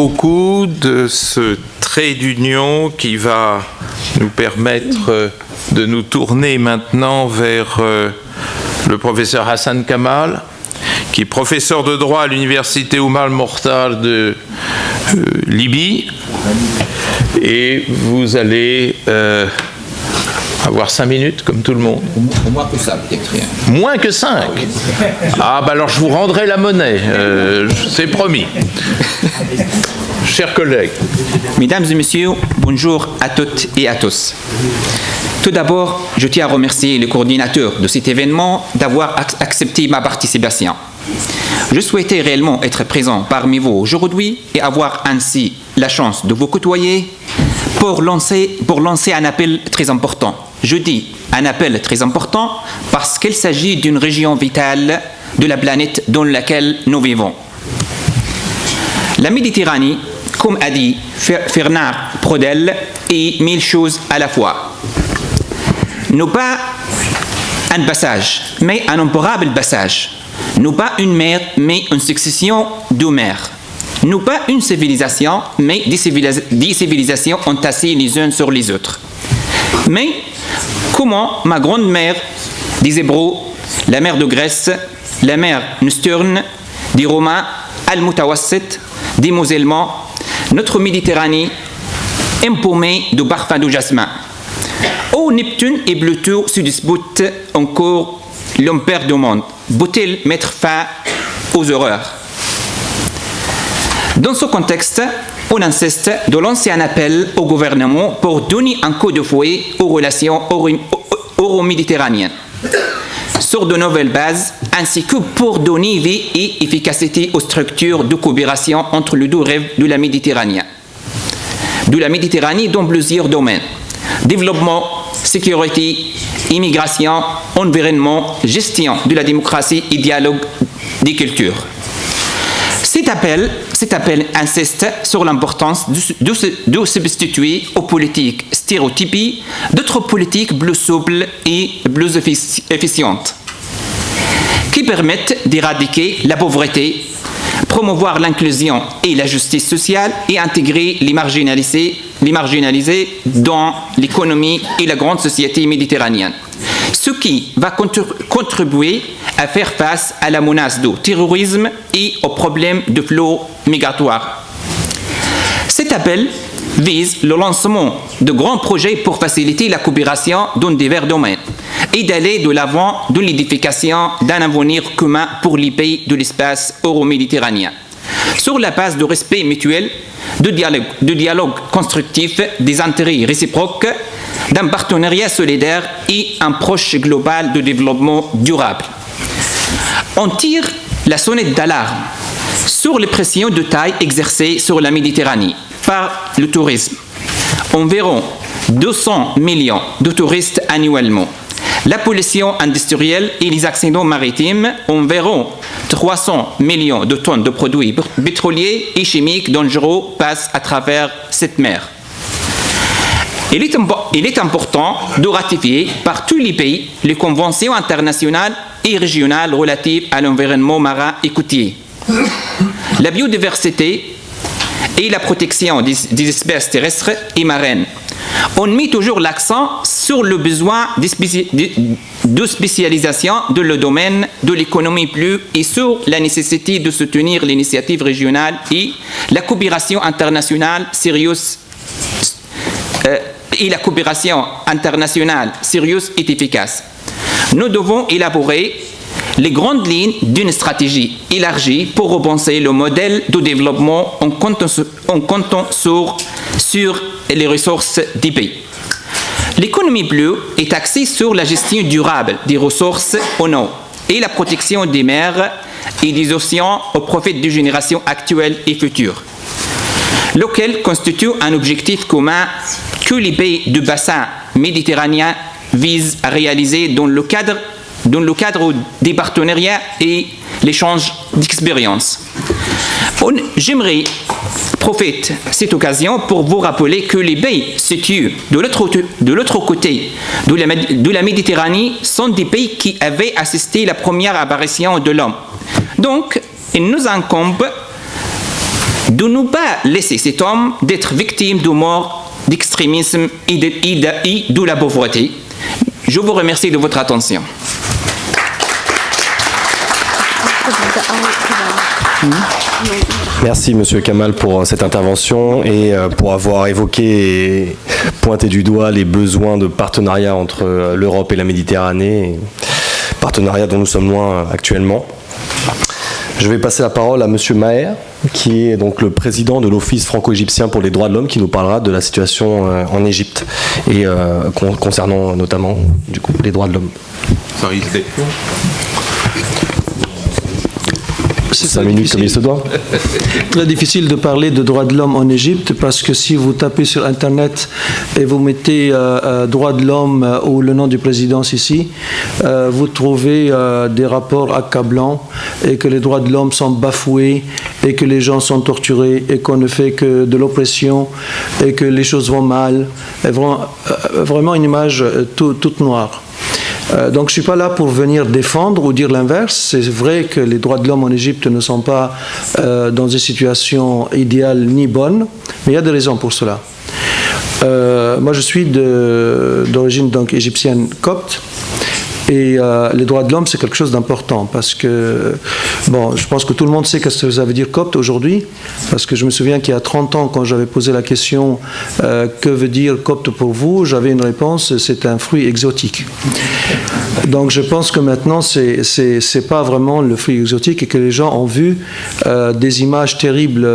Beaucoup de ce trait d'union qui va nous permettre de nous tourner maintenant vers le professeur Hassan Kamal, qui est professeur de droit à l'université Oumar Mortal de Libye. Et vous allez avoir 5 minutes, comme tout le monde. Moins que ça, peut-être. Moins que 5 ? Ah, bah alors je vous rendrai la monnaie, c'est promis. Chers collègues. Mesdames et messieurs, bonjour à toutes et à tous. Tout d'abord, je tiens à remercier le coordinateur de cet événement d'avoir accepté ma participation. Je souhaitais réellement être présent parmi vous aujourd'hui et avoir ainsi la chance de vous côtoyer pour lancer un appel très important. Je dis un appel très important parce qu'il s'agit d'une région vitale de la planète dans laquelle nous vivons. La Méditerranée, comme a dit Fernand Braudel, est 1000 choses à la fois. Non pas un passage, mais un imparable passage. Non pas une mer, mais une succession de mers. Non pas une civilisation, mais des civilisations entassées les unes sur les autres. Mais comment ma grande-mère des Hébreux, la mer de Grèce, la mer Nocturne, des Romains, Al-Mutawassit, des musulmans, notre Méditerranée empaumée de parfums de jasmin. Oh, Neptune et Pluton se disputent encore l'empire du monde. Peut-il mettre fin aux horreurs? Dans ce contexte, on insiste de lancer un appel au gouvernement pour donner un coup de fouet aux relations euro-méditerranéennes sur de nouvelles bases, ainsi que pour donner vie et efficacité aux structures de coopération entre les deux rives de la Méditerranée. Dans plusieurs domaines. Développement, sécurité, immigration, environnement, gestion de la démocratie et dialogue des cultures. Cet appel insiste sur l'importance de substituer aux politiques stéréotypées d'autres politiques plus souples et plus efficientes qui permettent d'éradiquer la pauvreté, promouvoir l'inclusion et la justice sociale et intégrer les marginalisés dans l'économie et la grande société méditerranéenne. Ce qui va contribuer à faire face à la menace du terrorisme et aux problèmes de flot migratoire. Cet appel vise le lancement de grands projets pour faciliter la coopération dans divers domaines et d'aller de l'avant de l'édification d'un avenir commun pour les pays de l'espace euro-méditerranéen, sur la base de respect mutuel, de dialogue constructif, des intérêts réciproques, d'un partenariat solidaire et un proche global de développement durable. On tire la sonnette d'alarme sur les pressions de taille exercées sur la Méditerranée par le tourisme. Environ 200 millions de touristes annuellement. La pollution industrielle et les accidents maritimes, environ 300 millions de tonnes de produits pétroliers et chimiques dangereux passent à travers cette mer. Il est important de ratifier par tous les pays les conventions internationales et régionales relatives à l'environnement marin et côtier. La biodiversité et la protection des espèces terrestres et marines. On met toujours l'accent sur le besoin de spécialisation dans le domaine de l'économie bleue et sur la nécessité de soutenir l'initiative régionale et la coopération internationale sérieuse et efficace. Nous devons élaborer les grandes lignes d'une stratégie élargie pour repenser le modèle de développement en comptant sur les ressources des pays. L'économie bleue est axée sur la gestion durable des ressources en eau et la protection des mers et des océans au profit des générations actuelles et futures, lequel constitue un objectif commun que les pays du bassin méditerranéen visent à réaliser dans le cadre des partenariats et l'échange d'expériences. J'aimerais profiter de cette occasion pour vous rappeler que les pays situés de l'autre côté de la Méditerranée sont des pays qui avaient assisté à la première apparition de l'homme. Donc, il nous incombe de ne pas laisser cet homme d'être victime de mort, d'extrémisme et de la pauvreté. Je vous remercie de votre attention. Merci Monsieur Kamal pour cette intervention et pour avoir évoqué et pointé du doigt les besoins de partenariat entre l'Europe et la Méditerranée, partenariat dont nous sommes loin actuellement. Je vais passer la parole à Monsieur Maher, qui est donc le président de l'Office franco-égyptien pour les droits de l'homme, qui nous parlera de la situation en Égypte et concernant notamment du coup les droits de l'homme. C'est 5 minutes comme il se doit. Très difficile de parler de droits de l'homme en Égypte parce que si vous tapez sur Internet et vous mettez droits de l'homme ou le nom du président Sisi, vous trouvez des rapports accablants et que les droits de l'homme sont bafoués et que les gens sont torturés et qu'on ne fait que de l'oppression et que les choses vont mal. Et vraiment une image toute noire. Donc je ne suis pas là pour venir défendre ou dire l'inverse. C'est vrai que les droits de l'homme en Égypte ne sont pas dans une situation idéale ni bonne, mais il y a des raisons pour cela. Moi je suis d'origine donc égyptienne copte. Et les droits de l'homme, c'est quelque chose d'important parce que, bon, je pense que tout le monde sait ce que ça veut dire copte aujourd'hui, parce que je me souviens qu'il y a 30 ans, quand j'avais posé la question que veut dire copte pour vous, j'avais une réponse, c'est un fruit exotique. Donc je pense que maintenant, c'est pas vraiment le fruit exotique et que les gens ont vu des images terribles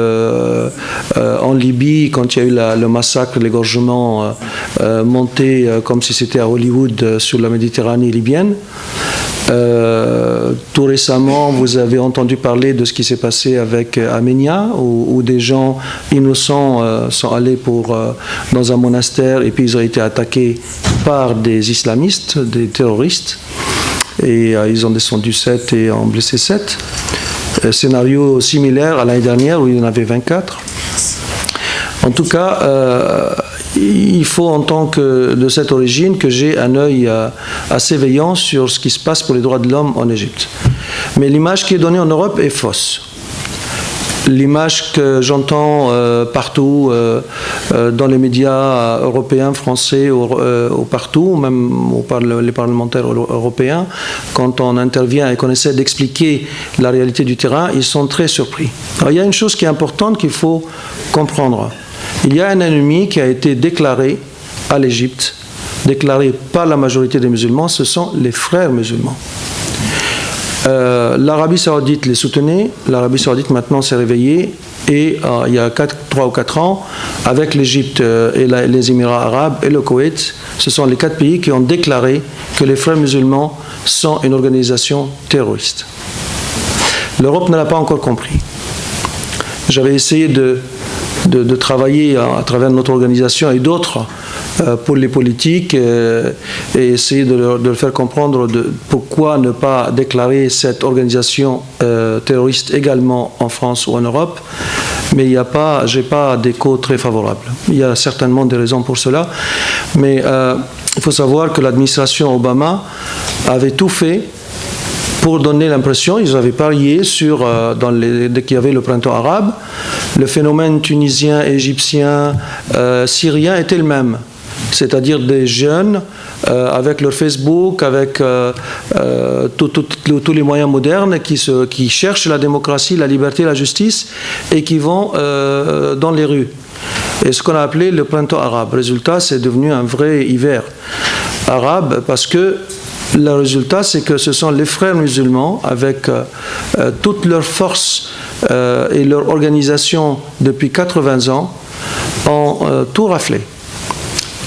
en Libye quand il y a eu le massacre, l'égorgement monté comme si c'était à Hollywood sur la Méditerranée libyenne. Tout récemment, vous avez entendu parler de ce qui s'est passé avec Aménia, où des gens innocents sont allés dans un monastère et puis ils ont été attaqués par des islamistes, des terroristes, et ils ont descendu 7 et ont blessé 7. Scénario similaire à l'année dernière où il y en avait 24. En tout cas, il faut en tant que de cette origine que j'ai un œil assez veillant sur ce qui se passe pour les droits de l'homme en Égypte. Mais l'image qui est donnée en Europe est fausse. L'image que j'entends partout dans les médias européens, français ou partout, même les parlementaires européens, quand on intervient et qu'on essaie d'expliquer la réalité du terrain, ils sont très surpris. Alors, il y a une chose qui est importante qu'il faut comprendre. Il y a un ennemi qui a été déclaré à l'Égypte, déclaré par la majorité des musulmans, ce sont les frères musulmans. L'Arabie saoudite les soutenait, l'Arabie saoudite maintenant s'est réveillée et il y a 3 ou 4 ans, avec l'Égypte et les Émirats arabes et le Koweït, ce sont les 4 pays qui ont déclaré que les frères musulmans sont une organisation terroriste. L'Europe ne l'a pas encore compris. J'avais essayé de travailler à travers notre organisation et d'autres pour les politiques et essayer de leur faire comprendre pourquoi ne pas déclarer cette organisation terroriste également en France ou en Europe. Mais je n'ai pas d'écho très favorable. Il y a certainement des raisons pour cela. Mais il faut savoir que l'administration Obama avait tout fait pour donner l'impression, ils avaient parié sur, dès qu'il y avait le printemps arabe, le phénomène tunisien, égyptien, syrien était le même. C'est-à-dire des jeunes avec leur Facebook, avec tous les moyens modernes qui cherchent la démocratie, la liberté, la justice et qui vont dans les rues. Et ce qu'on a appelé le printemps arabe. Résultat, c'est devenu un vrai hiver arabe parce que le résultat, c'est que ce sont les frères musulmans, avec toute leur force et leur organisation depuis 80 ans, ont tout raflé.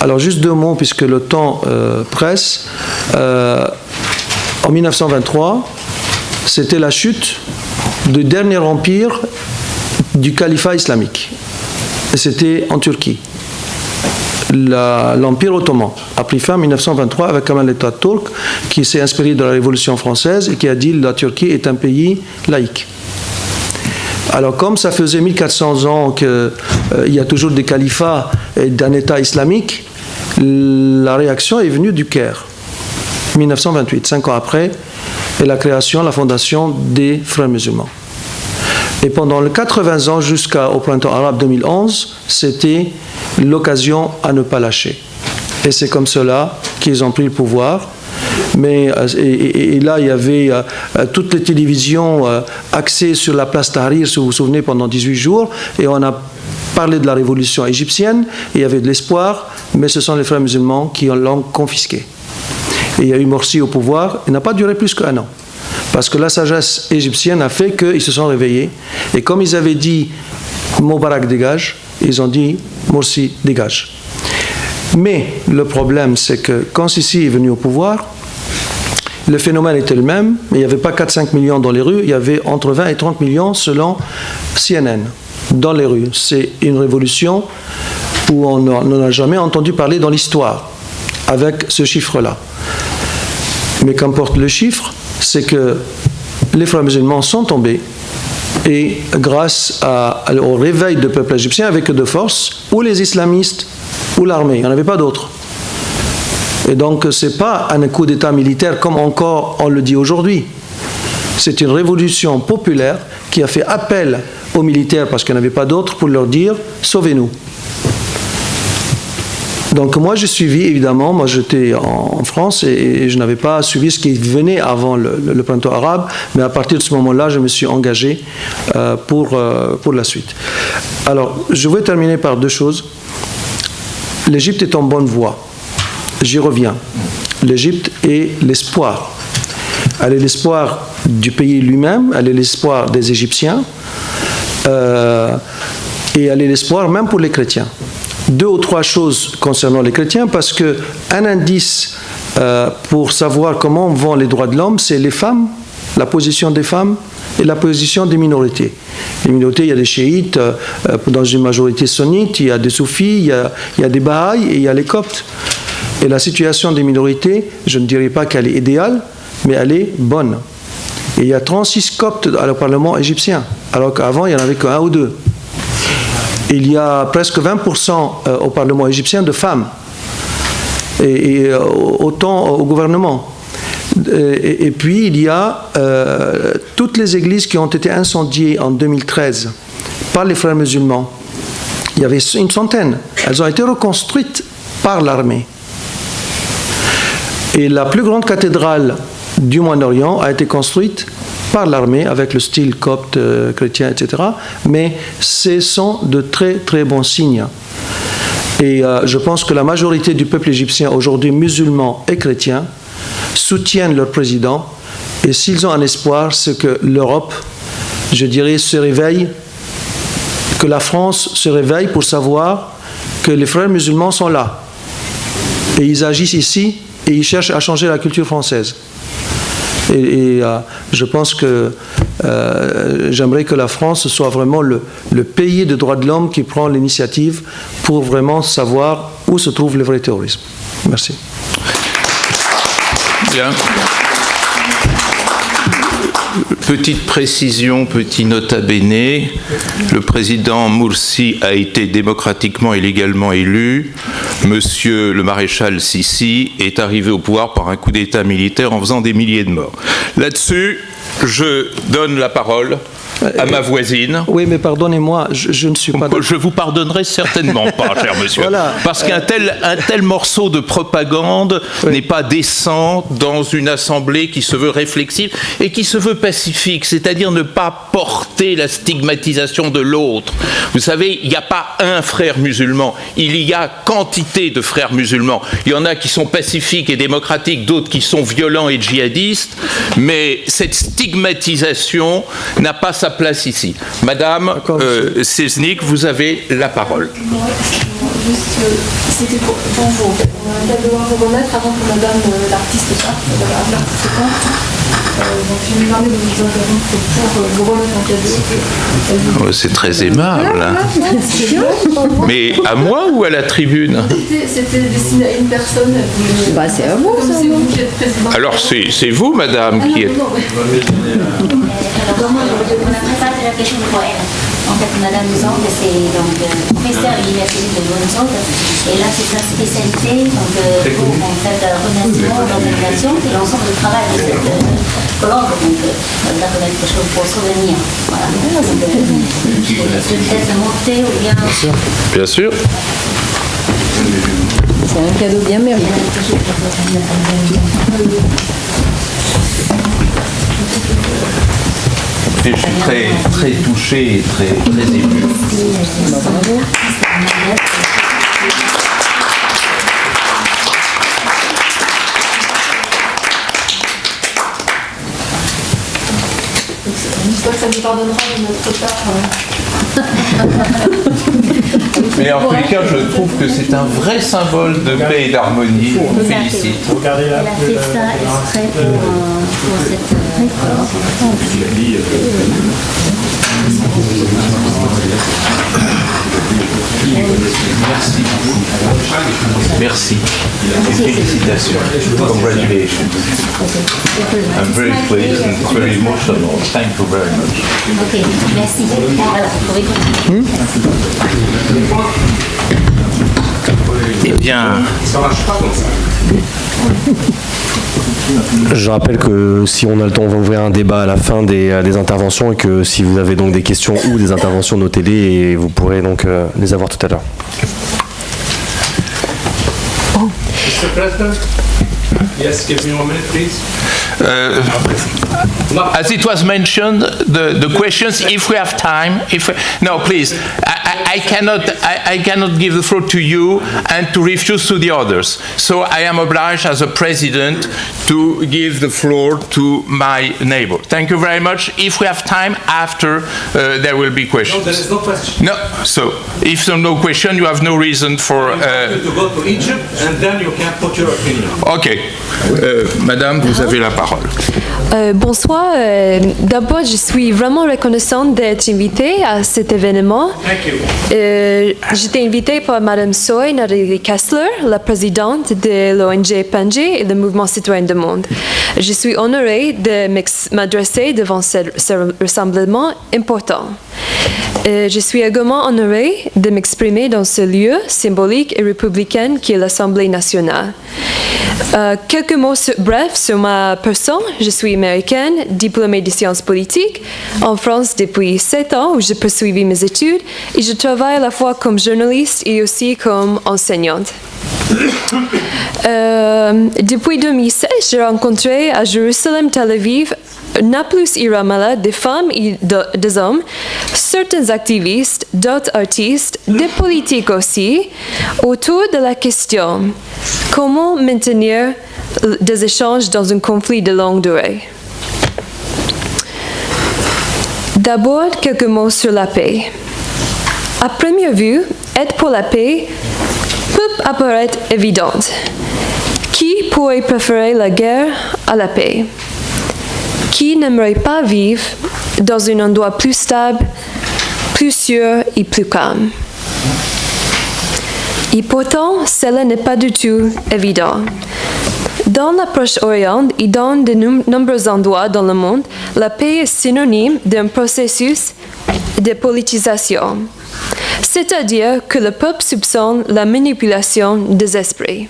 Alors, juste 2 mots, puisque le temps presse. En 1923, c'était la chute du dernier empire du califat islamique. Et c'était en Turquie. L'Empire ottoman a pris fin en 1923 avec Kemal Atatürk qui s'est inspiré de la Révolution française et qui a dit que la Turquie est un pays laïque. Alors comme ça faisait 1400 ans qu'il y a toujours des califats et d'un État islamique, la réaction est venue du Caire, 1928, 5 ans après, et la création, la fondation des Frères musulmans. Et pendant les 80 ans jusqu'au printemps arabe 2011, c'était l'occasion à ne pas lâcher. Et c'est comme cela qu'ils ont pris le pouvoir. Mais, et là, il y avait toutes les télévisions axées sur la place Tahrir, si vous vous souvenez, pendant 18 jours. Et on a parlé de la révolution égyptienne. Et il y avait de l'espoir, mais ce sont les frères musulmans qui l'ont confisqué. Et il y a eu Morsi au pouvoir. Il n'a pas duré plus qu'1 an. Parce que la sagesse égyptienne a fait qu'ils se sont réveillés. Et comme ils avaient dit Moubarak dégage, ils ont dit Morsi dégage. Mais le problème, c'est que quand Sisi est venu au pouvoir, le phénomène était le même, mais il n'y avait pas 4-5 millions dans les rues, il y avait entre 20 et 30 millions selon CNN dans les rues. C'est une révolution où on n'en a jamais entendu parler dans l'histoire avec ce chiffre-là. Mais qu'importe le chiffre, c'est que les frères musulmans sont tombés et grâce au réveil du peuple égyptien avec de force, ou les islamistes ou l'armée, il n'y en avait pas d'autres. Et donc ce n'est pas un coup d'État militaire comme encore on le dit aujourd'hui. C'est une révolution populaire qui a fait appel aux militaires parce qu'il n'y en avait pas d'autres pour leur dire « sauvez-nous ». Donc moi j'ai suivi évidemment, moi j'étais en France et je n'avais pas suivi ce qui venait avant le printemps arabe, mais à partir de ce moment-là je me suis engagé pour la suite. Alors je vais terminer par 2 choses. L'Égypte est en bonne voie, j'y reviens. L'Égypte est l'espoir. Elle est l'espoir du pays lui-même, elle est l'espoir des Égyptiens et elle est l'espoir même pour les chrétiens. 2 ou 3 choses concernant les chrétiens, parce qu'un indice pour savoir comment vont les droits de l'homme, c'est les femmes, la position des femmes et la position des minorités. Les minorités, il y a des chiites dans une majorité sunnite, il y a des soufis, il y a des bahaïs et il y a les coptes. Et la situation des minorités, je ne dirais pas qu'elle est idéale, mais elle est bonne. Et il y a 36 coptes au Parlement égyptien, alors qu'avant il n'y en avait qu'un ou 2. Il y a presque 20% au Parlement égyptien de femmes, et autant au gouvernement. Et puis il y a toutes les églises qui ont été incendiées en 2013 par les frères musulmans. Il y avait une centaine. Elles ont été reconstruites par l'armée. Et la plus grande cathédrale du Moyen-Orient a été construite par l'armée avec le style copte, chrétien, etc. Mais ce sont de très très bons signes. Et je pense que la majorité du peuple égyptien aujourd'hui, musulman et chrétien, soutiennent leur président. Et s'ils ont un espoir, c'est que l'Europe, je dirais, se réveille, que la France se réveille pour savoir que les frères musulmans sont là. Et ils agissent ici et ils cherchent à changer la culture française. Et je pense que j'aimerais que la France soit vraiment le pays de droits de l'homme qui prend l'initiative pour vraiment savoir où se trouve le vrai terrorisme. Merci. Bien. Petite précision, petit nota bene, le président Morsi a été démocratiquement et légalement élu. Monsieur le maréchal Sisi est arrivé au pouvoir par un coup d'État militaire en faisant des milliers de morts. Là-dessus, je donne la parole à ma voisine. Oui, mais pardonnez-moi, je ne suis pas... Je vous pardonnerai certainement pas, cher monsieur. Voilà. Parce qu'un tel morceau de propagande n'est pas décent dans une assemblée qui se veut réflexive et qui se veut pacifique, c'est-à-dire ne pas porter la stigmatisation de l'autre. Vous savez, il n'y a pas un frère musulman, il y a quantité de frères musulmans. Il y en a qui sont pacifiques et démocratiques, d'autres qui sont violents et djihadistes, mais cette stigmatisation n'a pas sa place ici. Madame Seznik, vous avez la parole. C'était pour vous. On va devoir vous remettre avant que madame l'artiste parte. Donc je me permets de vous interrompre pour vous remettre en cadeau. Oh, c'est très aimable. Hein. Mais à moi ou à la tribune? C'était destiné à une personne. Bah, c'est à vous, ça. C'est vous qui êtes président. Alors c'est vous, madame, qui êtes... On a préparé la question de poème. En fait, Madame Zang, c'est donc professeur professeur à l'université de Brunswick, et là c'est sa spécialité, donc pour en fait relation, l'organisation et l'ensemble du travail de cette colloque, donc ça peut être quelque chose pour souvenir. Voilà. Donc, peut-être monter ou bien. Bien sûr. C'est un cadeau bien mérité. Et je suis très touché et très ému. J'espère que ça nous pardonnera de notre retard. Mais en tous les cas, je trouve que c'est un vrai symbole de paix et d'harmonie. Je vous félicite. Elle a fait ça exprès pour cette Merci. Et félicitations. Congratulations. I'm very pleased and very emotional. Thank you very much. Ok, merci. Voilà, vous pouvez continuer. Eh bien, Je rappelle que si on a le temps, on va ouvrir un débat à la fin des interventions et que si vous avez donc des questions ou des interventions, notez-les et vous pourrez donc les avoir tout à l'heure. Mr. President? Yes, give me 1 minute, please. as it was mentioned, the questions, if we have time, no, please, I cannot give the floor to you and to refuse to the others. So I am obliged as a president to give the floor to my neighbor. Thank you very much. If we have time after, there will be questions. No, there is no question. No, so if there's no question, you have no reason for... You to go to Egypt and then you can put your opinion. Ok. Madame, vous avez la parole. Bonsoir. D'abord, je suis vraiment reconnaissante d'être invitée à cet événement. Thank you. J'étais invitée par Madame Soy Nathalie Kessler, la présidente de l'ONG PANGE et le Mouvement Citoyen du Monde. Je suis honorée de m'adresser devant ce rassemblement important. Je suis également honorée de m'exprimer dans ce lieu symbolique et républicain qui est l'Assemblée nationale. Quelques mots brefs sur ma personne. Je suis américaine, diplômée de sciences politiques en France depuis 7 ans où j'ai poursuivi mes études et je travaille à la fois comme journaliste et aussi comme enseignante. Depuis 2016, j'ai rencontré à Jérusalem, Tel Aviv, Nablus et Ramallah des femmes et des hommes, certains activistes, d'autres artistes, des politiques aussi, autour de la question comment maintenir des échanges dans un conflit de longue durée. D'abord, quelques mots sur la paix. À première vue, être pour la paix peut apparaître évidente. Qui pourrait préférer la guerre à la paix? Qui n'aimerait pas vivre dans un endroit plus stable, plus sûr et plus calme? Et pourtant, cela n'est pas du tout évident. Dans le Proche-Orient et dans de nombreux endroits dans le monde, la paix est synonyme d'un processus de politisation, c'est-à-dire que le peuple soupçonne la manipulation des esprits.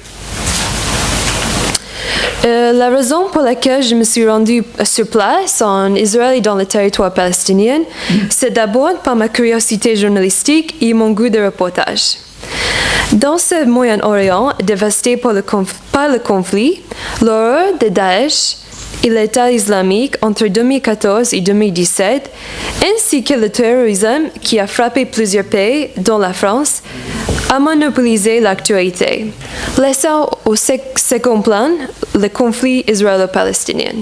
La raison pour laquelle je me suis rendue sur place en Israël et dans le territoire palestinien, c'est d'abord par ma curiosité journalistique et mon goût de reportage. Dans ce Moyen-Orient dévasté par le conflit, l'horreur de Daesh et l'État islamique entre 2014 et 2017, ainsi que le terrorisme qui a frappé plusieurs pays, dont la France, a monopolisé l'actualité, laissant au second plan le conflit israélo-palestinien.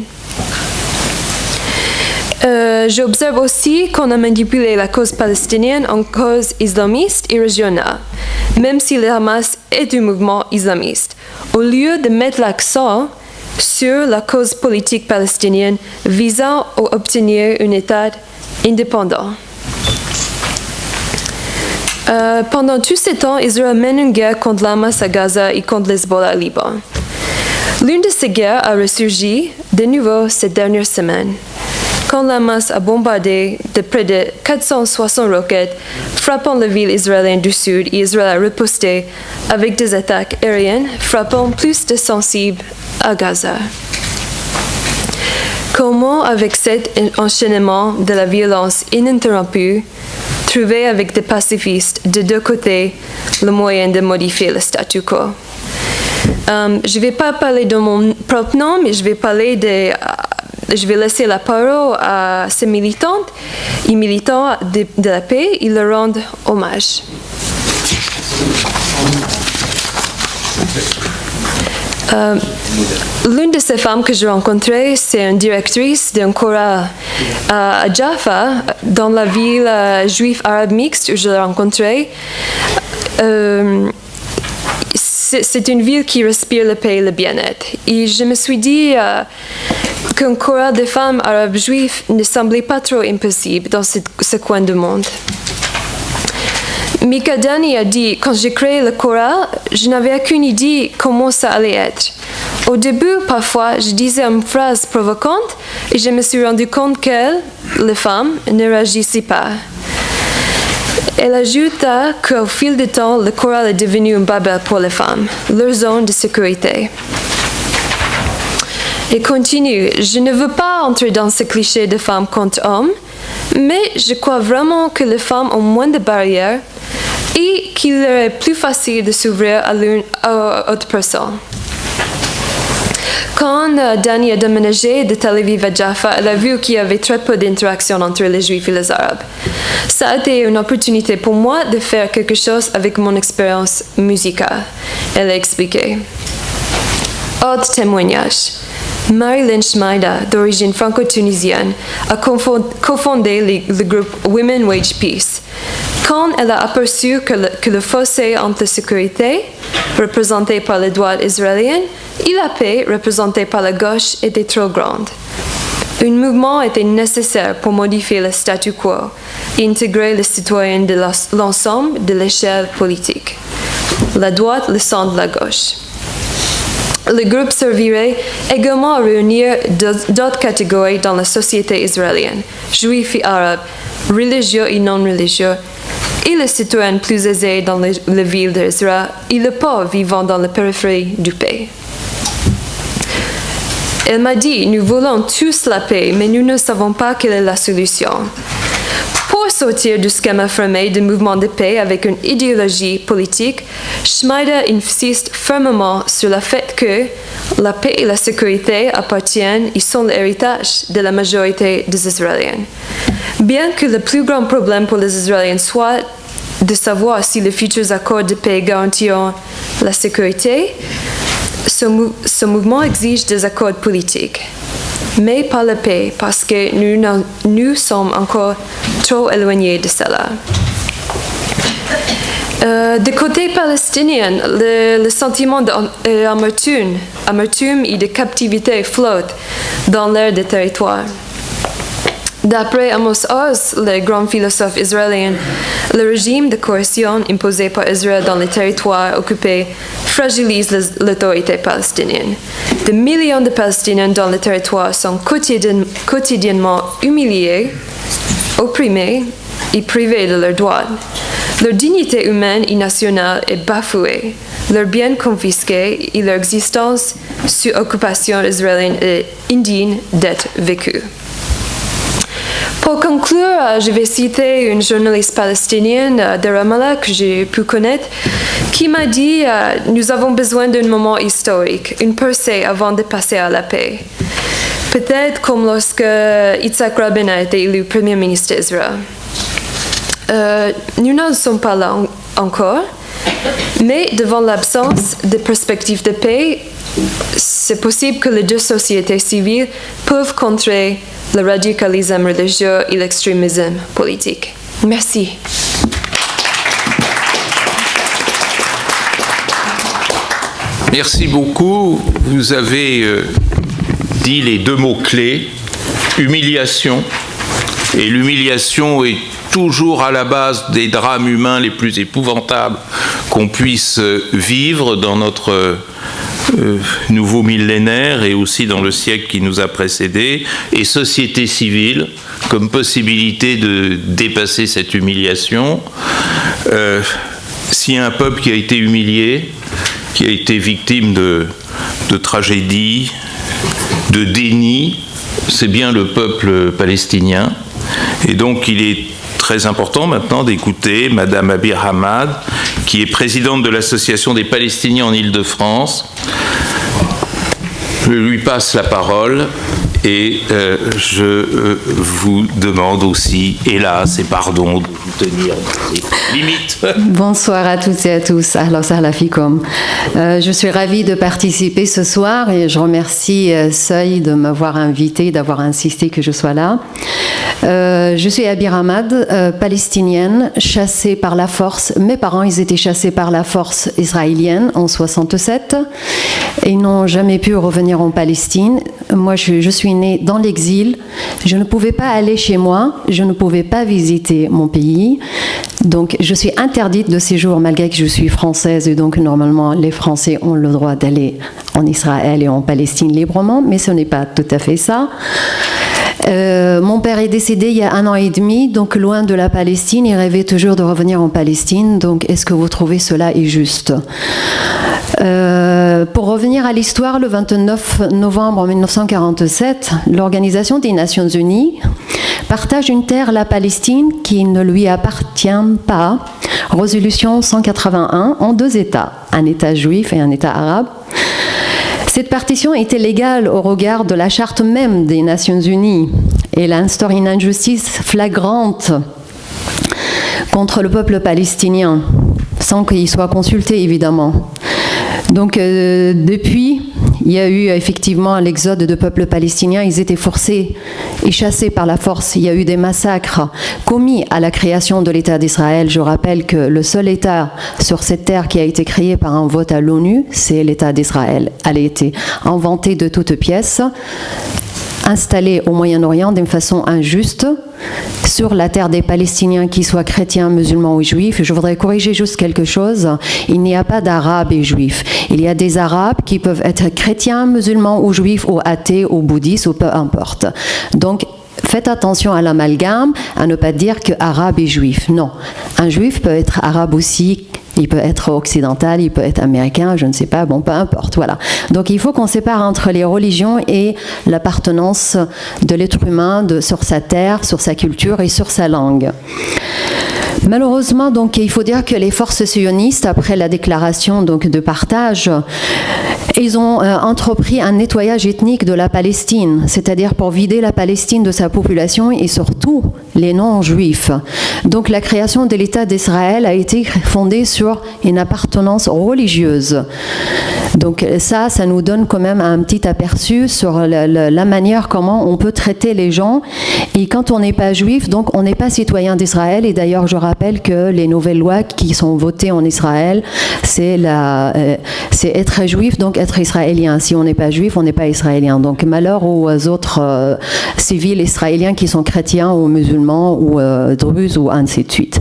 J'observe aussi qu'on a manipulé la cause palestinienne en cause islamiste et régionale, même si le Hamas est un mouvement islamiste, au lieu de mettre l'accent sur la cause politique palestinienne visant à obtenir un État indépendant. Pendant tout ce temps, Israël mène une guerre contre l'Hamas à Gaza et contre l'Hezbollah au Liban. L'une de ces guerres a ressurgi de nouveau ces dernières semaines. quand la Hamas a bombardé de près de 460 roquettes frappant la ville israélienne du Sud, Israël a riposté avec des attaques aériennes frappant plus de sensibles à Gaza. Comment, avec cet enchaînement de la violence ininterrompue, trouver avec des pacifistes de deux côtés le moyen de modifier le statu quo? Je ne vais pas parler de mon propre nom, mais je vais laisser la parole à ces militantes et militants de la paix. Ils leur rendent hommage. L'une de ces femmes que j'ai rencontrées, c'est une directrice d'un choral à Jaffa, dans la ville juive arabe mixte où je l'ai rencontrée. C'est une ville qui respire la paix et le bien-être. Et je me suis dit qu'un choral de femmes arabes juives ne semblait pas trop impossible dans ce coin du monde. Mika Dani a dit, quand j'ai créé le choral, je n'avais aucune idée comment ça allait être. Au début, parfois, je disais une phrase provocante et je me suis rendu compte qu'elles, les femmes, ne réagissaient pas. Elle ajouta qu'au fil du temps, le choral est devenu un babel pour les femmes, leur zone de sécurité. Et continue, je ne veux pas entrer dans ce cliché de femmes contre hommes, mais je crois vraiment que les femmes ont moins de barrières et qu'il leur est plus facile de s'ouvrir à autre personne. Quand Dani a déménagé de Tel Aviv à Jaffa, elle a vu qu'il y avait très peu d'interaction entre les Juifs et les Arabes. Ça a été une opportunité pour moi de faire quelque chose avec mon expérience musicale. Elle a expliqué. Autre témoignage. Marilyn Schmeider, d'origine franco-tunisienne, a cofondé le groupe Women Wage Peace. Quand elle a aperçu que le fossé entre la sécurité, représenté par les droits israéliens, et la paix, représentée par la gauche, était trop grande. Un mouvement était nécessaire pour modifier le statu quo et intégrer les citoyens de l'ensemble de l'échelle politique. La droite, le centre, la gauche. Le groupe servirait également à réunir d'autres catégories dans la société israélienne, juifs et arabes, religieux et non religieux, et les citoyens plus aisés dans les villes d'Israël et les pauvres vivant dans la périphérie du pays. Elle m'a dit, nous voulons tous la paix, mais nous ne savons pas quelle est la solution. Pour sortir du schéma fermé du mouvement de paix avec une idéologie politique, Schmeider insiste fermement sur le fait que la paix et la sécurité appartiennent et sont l'héritage de la majorité des Israéliens. Bien que le plus grand problème pour les Israéliens soit de savoir si les futurs accords de paix garantiront la sécurité, ce mouvement exige des accords politiques. Mais pas la paix, parce que nous sommes encore trop éloignés de cela. Du côté palestinien, le sentiment d'amertume et de captivité flotte dans l'air des territoires. D'après Amos Oz, le grand philosophe israélien, le régime de coercion imposé par Israël dans les territoires occupés fragilise l'autorité palestinienne. Des millions de Palestiniens dans les territoires sont quotidiennement humiliés, opprimés et privés de leurs droits. Leur dignité humaine et nationale est bafouée, leurs biens confisqués et leur existence sous occupation israélienne est indigne d'être vécue. Pour conclure, je vais citer une journaliste palestinienne de Ramallah que j'ai pu connaître qui m'a dit « Nous avons besoin d'un moment historique, une percée avant de passer à la paix. » Peut-être comme lorsque Yitzhak Rabin a été élu Premier ministre d'Israël. Nous n'en sommes pas là encore, mais devant l'absence de perspective de paix, c'est possible que les deux sociétés civiles peuvent contrer le radicalisme religieux et l'extrémisme politique. Merci. Merci beaucoup. Vous avez dit les deux mots-clés, humiliation. Et l'humiliation est toujours à la base des drames humains les plus épouvantables qu'on puisse vivre dans notre nouveau millénaire et aussi dans le siècle qui nous a précédés, et société civile comme possibilité de dépasser cette humiliation. S'il y a un peuple qui a été humilié, qui a été victime de tragédies, de déni, c'est bien le peuple palestinien. Et donc il est très important maintenant d'écouter Madame Abir Hamad, qui est présidente de l'Association des Palestiniens en Île-de-France. Je lui passe la parole et je vous demande aussi, hélas et pardon, de vous tenir ces limites. Bonsoir à toutes et à tous. Ahlan sahlan fikum. Je suis ravie de participer ce soir et je remercie Seuil de m'avoir invité, d'avoir insisté que je sois là. Je suis Abir Hamad, palestinienne, chassée par la force. Mes parents, ils étaient chassés par la force israélienne en 67 et ils n'ont jamais pu revenir en Palestine. Moi, je suis née dans l'exil. Je ne pouvais pas aller chez moi. Je ne pouvais pas visiter mon pays. Donc, je suis interdite de séjour malgré que je suis française. Et donc, normalement, les Français ont le droit d'aller en Israël et en Palestine librement. Mais ce n'est pas tout à fait ça. Mon père est décédé il y a 1 an et demi, donc loin de la Palestine. Il rêvait toujours de revenir en Palestine. Donc, est-ce que vous trouvez cela est juste ? Pour revenir à l'histoire, le 29 novembre 1947, l'Organisation des Nations Unies partage une terre, la Palestine, qui ne lui appartient pas. Résolution 181 en 2 États, un État juif et un État arabe. Cette partition était légale au regard de la charte même des Nations Unies et elle instaure une injustice flagrante contre le peuple palestinien, sans qu'il soit consulté évidemment. Donc depuis, il y a eu effectivement l'exode de peuple palestinien, ils étaient forcés et chassés par la force. Il y a eu des massacres commis à la création de l'État d'Israël. Je rappelle que le seul État sur cette terre qui a été créé par un vote à l'ONU, c'est l'État d'Israël. Elle a été inventée de toutes pièces, installée au Moyen-Orient d'une façon injuste, sur la terre des Palestiniens, qu'ils soient chrétiens, musulmans ou juifs. Je voudrais corriger juste quelque chose. Il n'y a pas d'Arabes et Juifs. Il y a des Arabes qui peuvent être chrétiens, musulmans ou juifs, ou athées, ou bouddhistes, ou peu importe. Donc, faites attention à l'amalgame, à ne pas dire que Arabe et Juif. Non. Un Juif peut être arabe aussi, il peut être occidental, il peut être américain, je ne sais pas, bon, peu importe, voilà. Donc il faut qu'on sépare entre les religions et l'appartenance de l'être humain sur sa terre, sur sa culture et sur sa langue. Malheureusement, donc, il faut dire que les forces sionistes, après la déclaration donc, de partage, ils ont entrepris un nettoyage ethnique de la Palestine, c'est-à-dire pour vider la Palestine de sa population et surtout les non-juifs. Donc la création de l'État d'Israël a été fondée sur une appartenance religieuse. Donc ça nous donne quand même un petit aperçu sur la manière comment on peut traiter les gens. Et quand on n'est pas juif, donc on n'est pas citoyen d'Israël. Et d'ailleurs, je rappelle que les nouvelles lois qui sont votées en Israël, c'est être juif, donc être israélien. Si on n'est pas juif, on n'est pas israélien. Donc malheur aux autres civils israéliens qui sont chrétiens ou musulmans ou druzes ou ainsi de suite.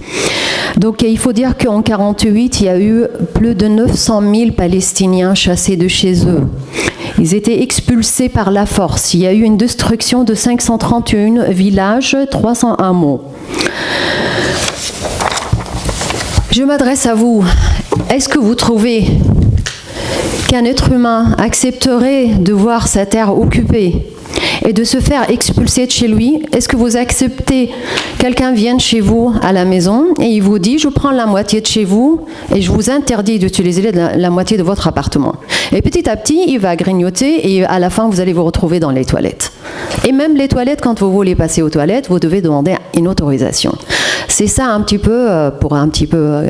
Donc il faut dire qu'en 1948, il y a eu plus de 900 000 Palestiniens chassés de chez eux. Ils étaient expulsés par la force. Il y a eu une destruction de 531 villages, 300 hameaux. Je m'adresse à vous. Est-ce que vous trouvez qu'un être humain accepterait de voir sa terre occupée et de se faire expulser de chez lui? Est-ce que vous acceptez quelqu'un vienne chez vous à la maison et il vous dit « je prends la moitié de chez vous et je vous interdis d'utiliser la moitié de votre appartement ». Et petit à petit, il va grignoter et à la fin, vous allez vous retrouver dans les toilettes. Et même les toilettes, quand vous voulez passer aux toilettes, vous devez demander une autorisation. C'est ça un petit peu, pour un petit peu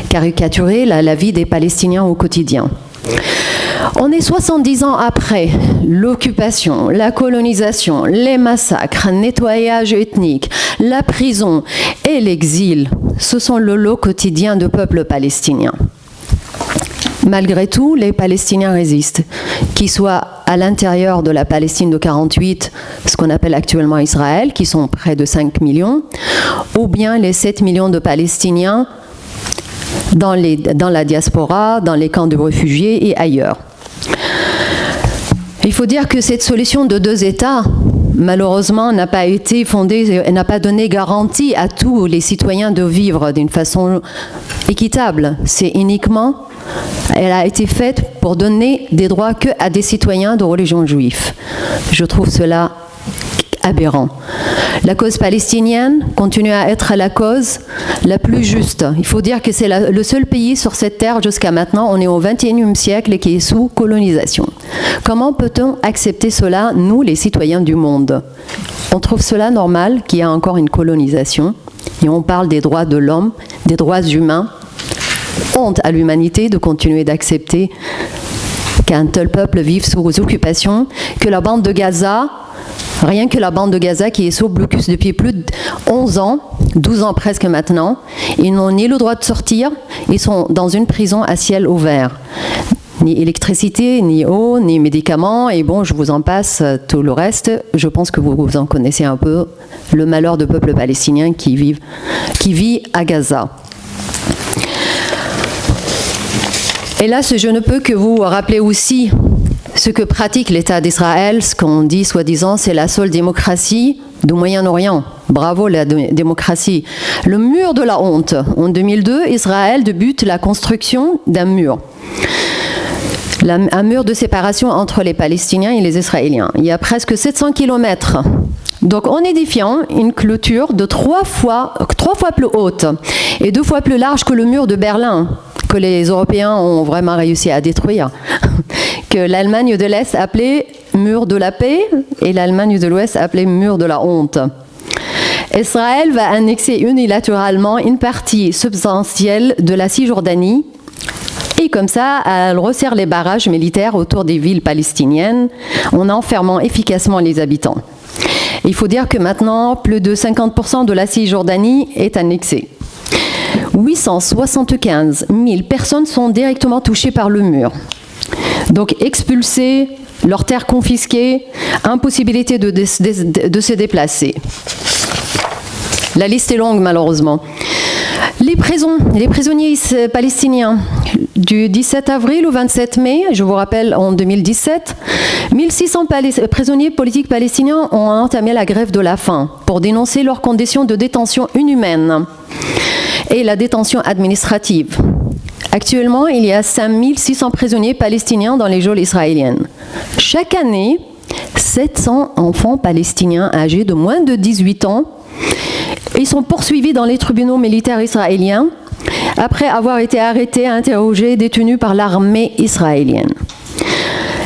caricaturer la vie des Palestiniens au quotidien. On est 70 ans après l'occupation, la colonisation, les massacres, le nettoyage ethnique, la prison et l'exil. Ce sont le lot quotidien du peuple palestinien. Malgré tout, les Palestiniens résistent, qu'ils soient à l'intérieur de la Palestine de 48, ce qu'on appelle actuellement Israël, qui sont près de 5 millions, ou bien les 7 millions de Palestiniens dans la diaspora, dans les camps de réfugiés et ailleurs. Il faut dire que cette solution de 2 États, malheureusement, n'a pas été fondée, n'a pas donné garantie à tous les citoyens de vivre d'une façon équitable. C'est uniquement, elle a été faite pour donner des droits qu'à des citoyens de religion juive. Je trouve cela aberrant. La cause palestinienne continue à être la cause la plus juste. Il faut dire que c'est le seul pays sur cette terre jusqu'à maintenant, on est au XXIe siècle, qui est sous colonisation. Comment peut-on accepter cela, nous, les citoyens du monde? On trouve cela normal qu'il y a encore une colonisation et on parle des droits de l'homme, des droits humains. Honte à l'humanité de continuer d'accepter qu'un tel peuple vive sous occupation, que la bande de Gaza, rien que la bande de Gaza qui est sous blocus depuis plus de 11 ans, 12 ans presque maintenant, ils n'ont ni le droit de sortir, ils sont dans une prison à ciel ouvert. Ni électricité, ni eau, ni médicaments, et bon, je vous en passe tout le reste. Je pense que vous en connaissez un peu, le malheur du peuple palestinien qui vit à Gaza. Hélas, je ne peux que vous rappeler aussi ce que pratique l'État d'Israël, ce qu'on dit soi-disant, c'est la seule démocratie du Moyen-Orient. Bravo la démocratie. Le mur de la honte. En 2002, Israël débute la construction d'un mur. Un mur de séparation entre les Palestiniens et les Israéliens. Il y a presque 700 kilomètres. Donc en édifiant une clôture de 3 fois plus haute et 2 fois plus large que le mur de Berlin, que les Européens ont vraiment réussi à détruire, que l'Allemagne de l'Est appelait mur de la paix et l'Allemagne de l'Ouest appelait mur de la honte. Israël va annexer unilatéralement une partie substantielle de la Cisjordanie et comme ça, elle resserre les barrages militaires autour des villes palestiniennes en enfermant efficacement les habitants. Il faut dire que maintenant, plus de 50% de la Cisjordanie est annexée. 875 000 personnes sont directement touchées par le mur. Donc expulsées, leurs terres confisquées, impossibilité de se déplacer. La liste est longue malheureusement. Les prisonniers palestiniens, du 17 avril au 27 mai, je vous rappelle en 2017, 1600 prisonniers politiques palestiniens ont entamé la grève de la faim pour dénoncer leurs conditions de détention inhumaines et la détention administrative. Actuellement, il y a 5600 prisonniers palestiniens dans les geôles israéliennes. Chaque année, 700 enfants palestiniens âgés de moins de 18 ans ils sont poursuivis dans les tribunaux militaires israéliens après avoir été arrêtés, interrogés, détenus par l'armée israélienne.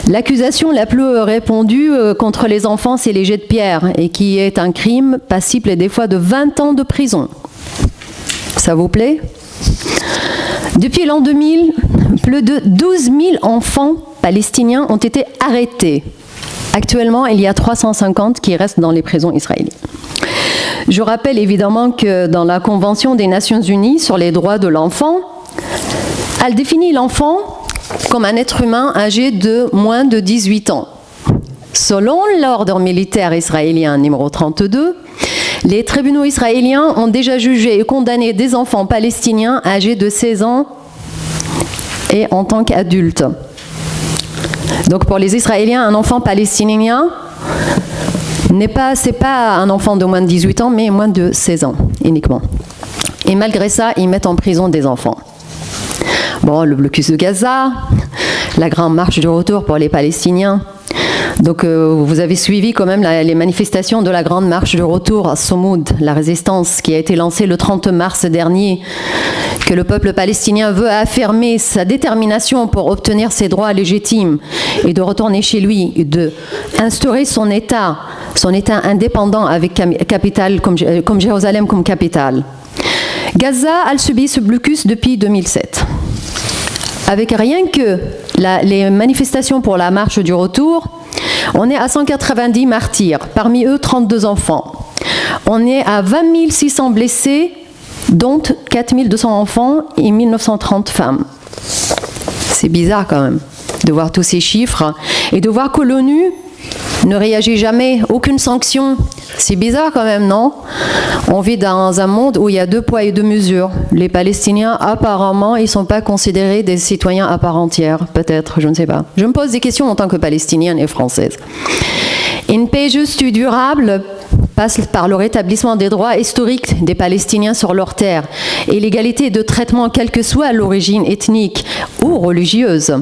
L'accusation la plus répandue contre les enfants, c'est les jets de pierre, et qui est un crime passible des fois de 20 ans de prison. Ça vous plaît? Depuis l'an 2000, plus de 12 000 enfants palestiniens ont été arrêtés. Actuellement, il y a 350 qui restent dans les prisons israéliennes. Je rappelle évidemment que dans la Convention des Nations Unies sur les droits de l'enfant, elle définit l'enfant comme un être humain âgé de moins de 18 ans. Selon l'ordre militaire israélien numéro 32, les tribunaux israéliens ont déjà jugé et condamné des enfants palestiniens âgés de 16 ans et en tant qu'adultes. Donc pour les Israéliens, un enfant palestinien c'est pas un enfant de moins de 18 ans, mais moins de 16 ans uniquement. Et malgré ça, ils mettent en prison des enfants. Bon, le blocus de Gaza, la grande marche du retour pour les Palestiniens. Donc vous avez suivi quand même les manifestations de la grande marche du retour à Soumoud, la résistance qui a été lancée le 30 mars dernier, que le peuple palestinien veut affirmer sa détermination pour obtenir ses droits légitimes et de retourner chez lui, et de instaurer son État indépendant avec capitale comme Jérusalem comme capitale. Gaza a subi ce blocus depuis 2007. Avec rien que les manifestations pour la marche du retour, on est à 190 martyrs, parmi eux 32 enfants. On est à 20 600 blessés, dont 4 200 enfants et 1930 femmes. C'est bizarre quand même de voir tous ces chiffres et de voir que l'ONU ne réagit jamais, aucune sanction. C'est bizarre quand même, non? On vit dans un monde où il y a 2 poids et 2 mesures. Les Palestiniens, apparemment, ils ne sont pas considérés des citoyens à part entière, peut-être, je ne sais pas. Je me pose des questions en tant que Palestinienne et Française. Une paix juste et durable passe par le rétablissement des droits historiques des Palestiniens sur leur terre et l'égalité de traitement quelle que soit l'origine ethnique ou religieuse.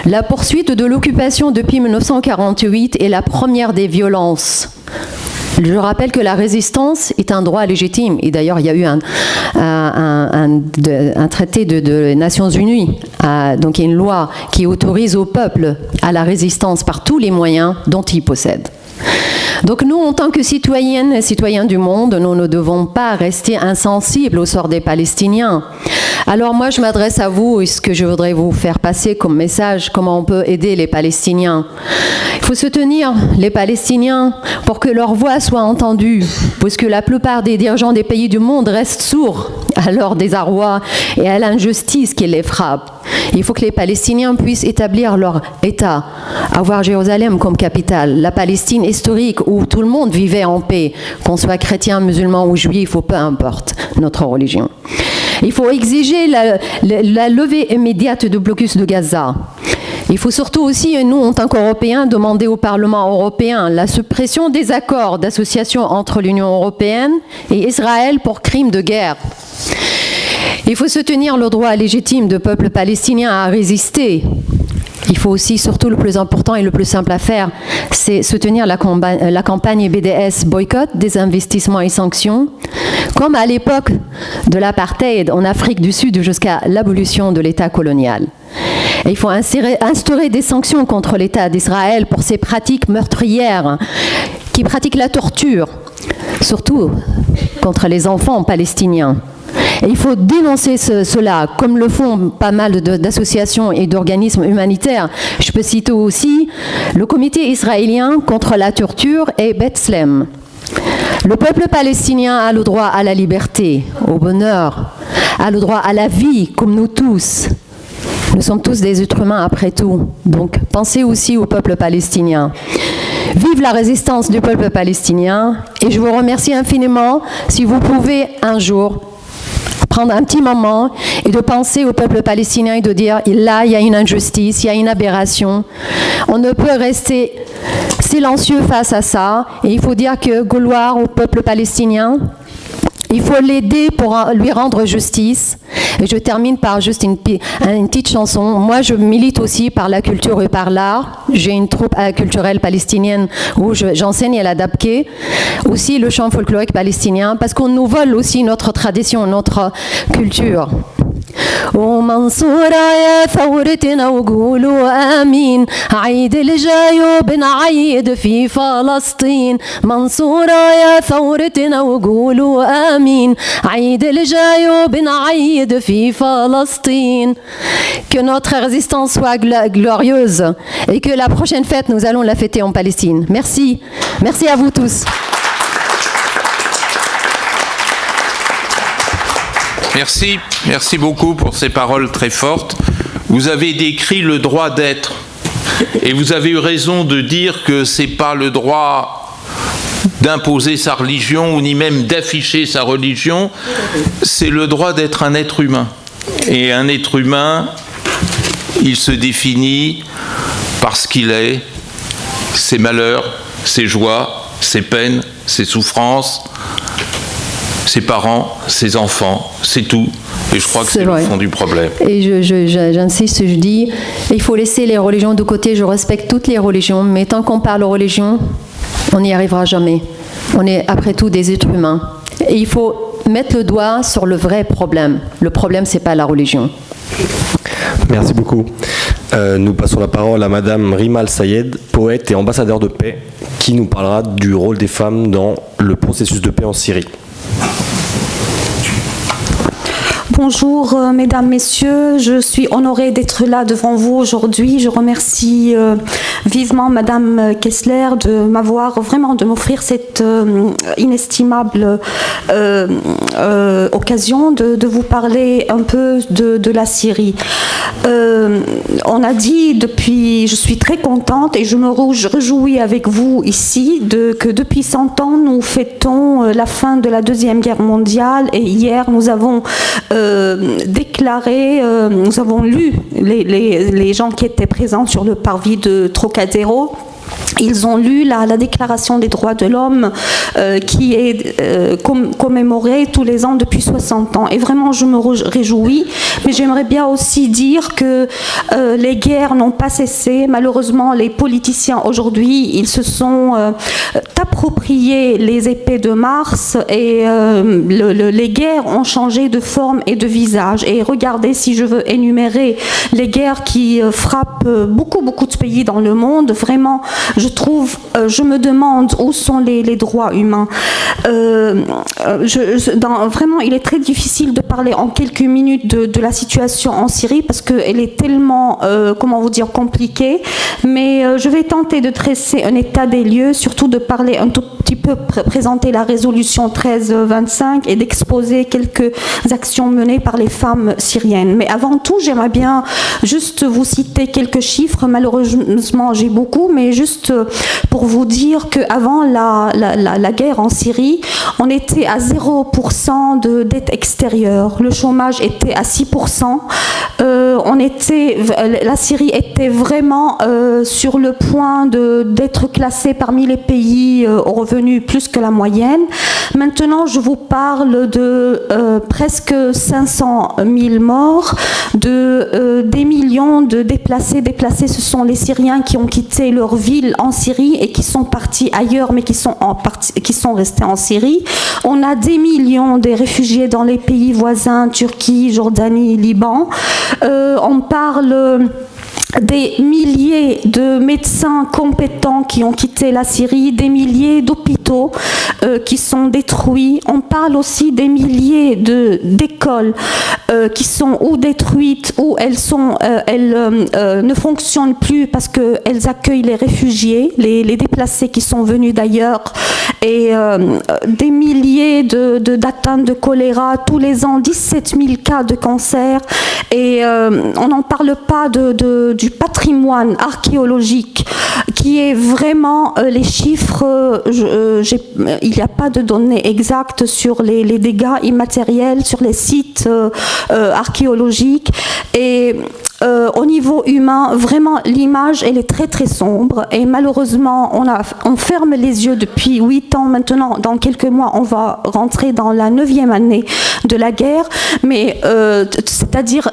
La poursuite de l'occupation depuis 1948 est la première des violences. Je rappelle que la résistance est un droit légitime. Et d'ailleurs, il y a eu un traité de Nations Unies, donc il y a une loi qui autorise au peuple à la résistance par tous les moyens dont il possède. Donc nous, en tant que citoyennes et citoyens du monde, nous ne devons pas rester insensibles au sort des Palestiniens. Alors moi, je m'adresse à vous et ce que je voudrais vous faire passer comme message, comment on peut aider les Palestiniens. Il faut soutenir les Palestiniens pour que leur voix soit entendue, puisque la plupart des dirigeants des pays du monde restent sourds à leur désarroi et à l'injustice qui les frappe. Il faut que les Palestiniens puissent établir leur État, avoir Jérusalem comme capitale, la Palestine historique où tout le monde vivait en paix, qu'on soit chrétien, musulman ou juif, ou peu importe notre religion. Il faut exiger la levée immédiate du blocus de Gaza. Il faut surtout aussi, nous, en tant qu'Européens, demander au Parlement européen la suppression des accords d'association entre l'Union européenne et Israël pour crimes de guerre. Il faut soutenir le droit légitime du peuple palestinien à résister. Il faut aussi, surtout le plus important et le plus simple à faire, c'est soutenir la campagne BDS boycott, des investissements et sanctions, comme à l'époque de l'apartheid en Afrique du Sud jusqu'à l'abolition de l'État colonial. Et il faut instaurer des sanctions contre l'État d'Israël pour ses pratiques meurtrières, qui pratiquent la torture, surtout contre les enfants palestiniens. Et il faut dénoncer cela, comme le font pas mal d'associations et d'organismes humanitaires. Je peux citer aussi le comité israélien contre la torture et B'Tselem. Le peuple palestinien a le droit à la liberté, au bonheur, a le droit à la vie, comme nous tous. Nous sommes tous des êtres humains après tout. Donc pensez aussi au peuple palestinien. Vive la résistance du peuple palestinien. Et je vous remercie infiniment si vous pouvez un jour prendre un petit moment et de penser au peuple palestinien et de dire, là, il y a une injustice, il y a une aberration. On ne peut rester silencieux face à ça. Et il faut dire que gloire au peuple palestinien. Il faut l'aider pour lui rendre justice. Et je termine par juste une petite chanson. Moi, je milite aussi par la culture et par l'art. J'ai une troupe culturelle palestinienne où j'enseigne à la Dabke, aussi le chant folklorique palestinien, parce qu'on nous vole aussi notre tradition, notre culture. ومنصورة يا ثورتنا وقولوا آمين عيد الجاي بنعيد في فلسطين منصورة يا ثورتنا وقولوا آمين عيد الجاي بنعيد في فلسطين. Que notre résistance soit glorieuse et que la prochaine fête, nous allons la fêter en Palestine. Merci. Merci à vous tous. Merci, merci beaucoup pour ces paroles très fortes. Vous avez décrit le droit d'être et vous avez eu raison de dire que ce n'est pas le droit d'imposer sa religion ou ni même d'afficher sa religion, c'est le droit d'être un être humain. Et un être humain, il se définit par ce qu'il est, ses malheurs, ses joies, ses peines, ses souffrances, ses parents, ses enfants, c'est tout. Et je crois que c'est le fond du problème. Et j'insiste, je dis, il faut laisser les religions de côté. Je respecte toutes les religions, mais tant qu'on parle religion, on n'y arrivera jamais. On est après tout des êtres humains. Et il faut mettre le doigt sur le vrai problème. Le problème, c'est pas la religion. Merci beaucoup. Nous passons la parole à Madame Rimal Sayed, poète et ambassadeur de paix, qui nous parlera du rôle des femmes dans le processus de paix en Syrie. Bonjour, mesdames, messieurs. Je suis honorée d'être là devant vous aujourd'hui. Je remercie vivement madame Kessler de m'offrir cette inestimable occasion de vous parler un peu de la Syrie. On a dit je suis très contente et je me réjouis avec vous ici que depuis 100 ans, nous fêtons la fin de la Deuxième Guerre mondiale et hier, nous avons déclaré, nous avons lu les gens qui étaient présents sur le parvis de Trocadéro. Ils ont lu la Déclaration des droits de l'homme qui est commémorée tous les ans depuis 60 ans. Et vraiment, je me réjouis. Mais j'aimerais bien aussi dire que les guerres n'ont pas cessé. Malheureusement, les politiciens aujourd'hui, ils se sont appropriés les épées de Mars et les guerres ont changé de forme et de visage. Et regardez, si je veux énumérer les guerres qui frappent beaucoup de pays dans le monde, vraiment, je me demande où sont les droits humains. Vraiment, il est très difficile de parler en quelques minutes de la situation en Syrie parce qu'elle est tellement, compliquée. Mais je vais tenter de dresser un état des lieux, surtout de parler un tout petit peu, présenter la résolution 1325 et d'exposer quelques actions menées par les femmes syriennes. Mais avant tout, j'aimerais bien juste vous citer quelques chiffres. Malheureusement, j'ai beaucoup, mais juste pour vous dire qu'avant la guerre en Syrie, on était à 0% de dette extérieure. Le chômage était à 6%. La Syrie était vraiment sur le point d'être classée parmi les pays aux revenus plus que la moyenne. Maintenant, je vous parle de presque 500 000 morts, des millions de déplacés. Déplacés, ce sont les Syriens qui ont quitté leur ville en Syrie et qui sont partis ailleurs, mais qui sont restés en Syrie. On a des millions de réfugiés dans les pays voisins, Turquie, Jordanie, Liban. On parle des milliers de médecins compétents qui ont quitté la Syrie, des milliers d'hôpitaux qui sont détruits. On parle aussi des milliers d'écoles qui sont ou détruites ou elles ne fonctionnent plus parce qu'elles accueillent les réfugiés, les déplacés qui sont venus d'ailleurs, et des milliers d'atteintes de choléra, tous les ans 17 000 cas de cancer, et on n'en parle pas du patrimoine archéologique qui est vraiment les chiffres, il n'y a pas de données exactes sur les dégâts immatériels sur les sites archéologiques, et au niveau humain, vraiment l'image elle est très très sombre, et malheureusement on ferme les yeux depuis 8 ans maintenant. Dans quelques mois on va rentrer dans la 9e année de la guerre, mais c'est-à-dire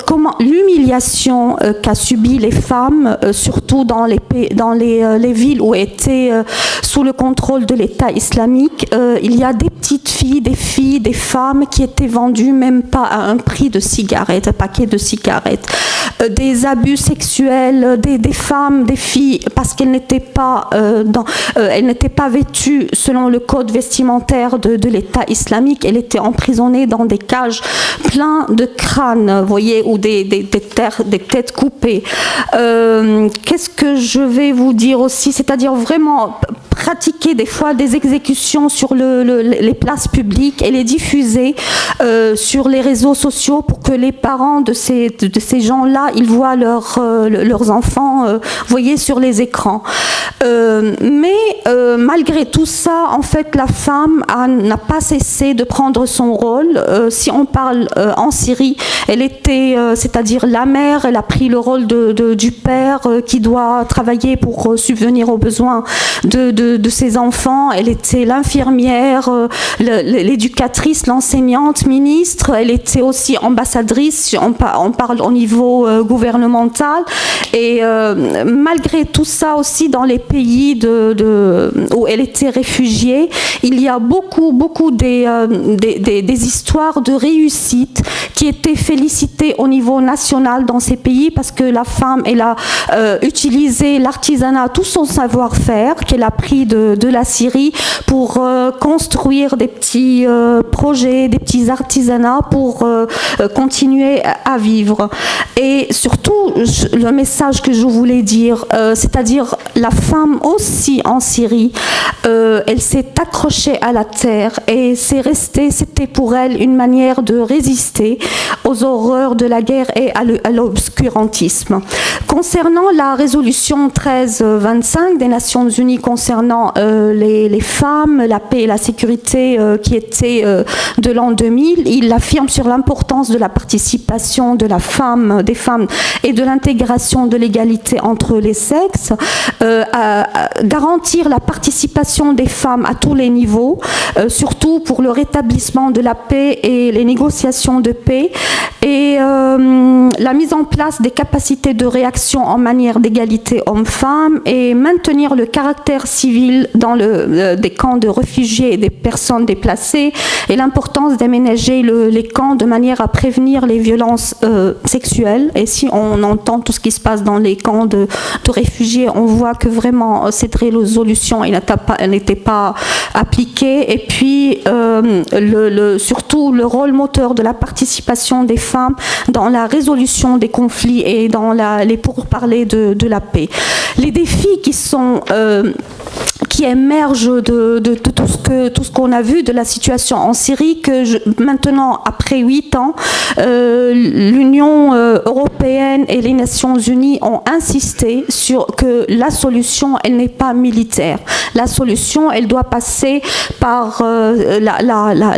comment l'humiliation qu'a subi les femmes, surtout dans les villes où étaient sous le contrôle de l'État islamique. Il y a des petites filles, des femmes qui étaient vendues même pas à un prix de cigarettes, un paquet de cigarettes. Des abus sexuels, des femmes, des filles, parce qu'elles n'étaient pas vêtues selon le code vestimentaire de l'État islamique. Elles étaient emprisonnées dans des cages pleines de crânes, vous voyez, ou des têtes coupées. Qu'est-ce que je vais vous dire aussi, c'est-à-dire vraiment pratiquer des fois des exécutions sur les places publiques et les diffuser sur les réseaux sociaux pour que les parents de ces gens-là, ils voient leurs enfants, voyez, sur les écrans. Mais malgré tout ça, en fait, la femme n'a pas cessé de prendre son rôle. Si on parle en Syrie, elle était, c'est-à-dire la mère, elle a pris le rôle du père qui doit travailler pour subvenir aux besoins de ses enfants. Elle était l'infirmière, l'éducatrice, l'enseignante, ministre. Elle était aussi ambassadrice, on parle au niveau gouvernemental. Et malgré tout ça aussi, dans les pays où elle était réfugiée, il y a beaucoup des histoires de réussite qui étaient félicitées au niveau national dans ces pays, parce que la femme, elle a utilisé l'artisanat, tout son savoir-faire qu'elle a pris périphérie de la Syrie pour construire des petits projets, des petits artisanats pour continuer à vivre. Et surtout, le message que je voulais dire, c'est-à-dire la femme aussi en Syrie, elle s'est accrochée à la terre et c'était pour elle une manière de résister aux horreurs de la guerre et à l'obscurantisme. Concernant la résolution 1325 des Nations Unies concernant les femmes, la paix et la sécurité qui était de l'an 2000, il affirme sur l'importance de la participation des femmes et de l'intégration de l'égalité entre les sexes, à garantir la participation des femmes à tous les niveaux, surtout pour le rétablissement de la paix et les négociations de paix, et la mise en place des capacités de réaction en matière d'égalité hommes-femmes, et maintenir le caractère civil dans des camps de réfugiés et des personnes déplacées, et l'importance d'aménager les camps de manière à prévenir les violences sexuelles. Et si on entend tout ce qui se passe dans les camps de réfugiés, on voit que vraiment cette résolution n'était pas appliquée. Et puis surtout le rôle moteur de la participation des femmes dans la résolution des conflits et dans les pourparlers de la paix. Les défis qui émergent de tout ce qu'on a vu de la situation en Syrie, maintenant, après 8 ans, l'Union européenne et les Nations Unies ont insisté sur que la solution, elle n'est pas militaire. La solution, elle doit passer par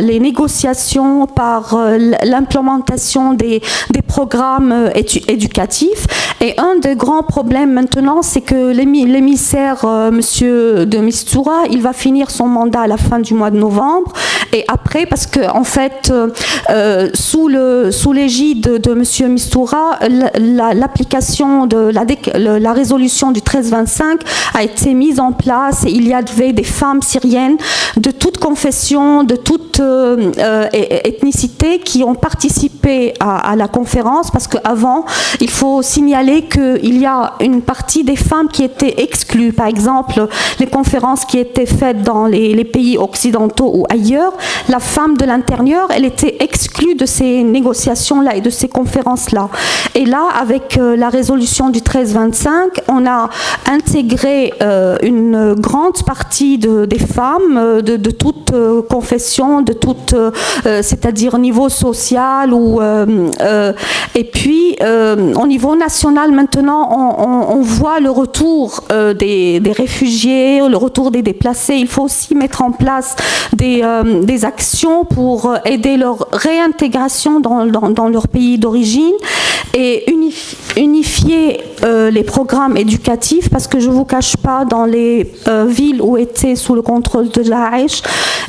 les négociations, par l'implémentation des programmes éducatifs. Et un des grands problèmes maintenant, c'est que l'émissaire, monsieur de Mistura, il va finir son mandat à la fin du mois de novembre. Et après, parce que en fait, sous l'égide de monsieur Mistura, l'application de la résolution du 1325 a été mise en place, et il y avait des femmes syriennes de toute confession, de toute ethnicité qui ont participé à la conférence, parce qu'avant, il faut signaler qu'il y a une partie des femmes qui étaient exclues. Par exemple, les conférences qui étaient faites dans les pays occidentaux ou ailleurs, la femme de l'intérieur, elle était exclue de ces négociations-là et de ces conférences-là. Et là, avec la résolution du 1325, on a intégré une grande partie des femmes de toute confession, de toute, c'est-à-dire niveau social, et puis au niveau national maintenant, on voit le retour des réfugiés, le retour des déplacés. Il faut aussi mettre en place des actions pour aider leur réintégration dans leur pays d'origine, et unifier les programmes éducatifs, parce que je ne vous cache pas, dans les villes où était sous le contrôle de Daesh,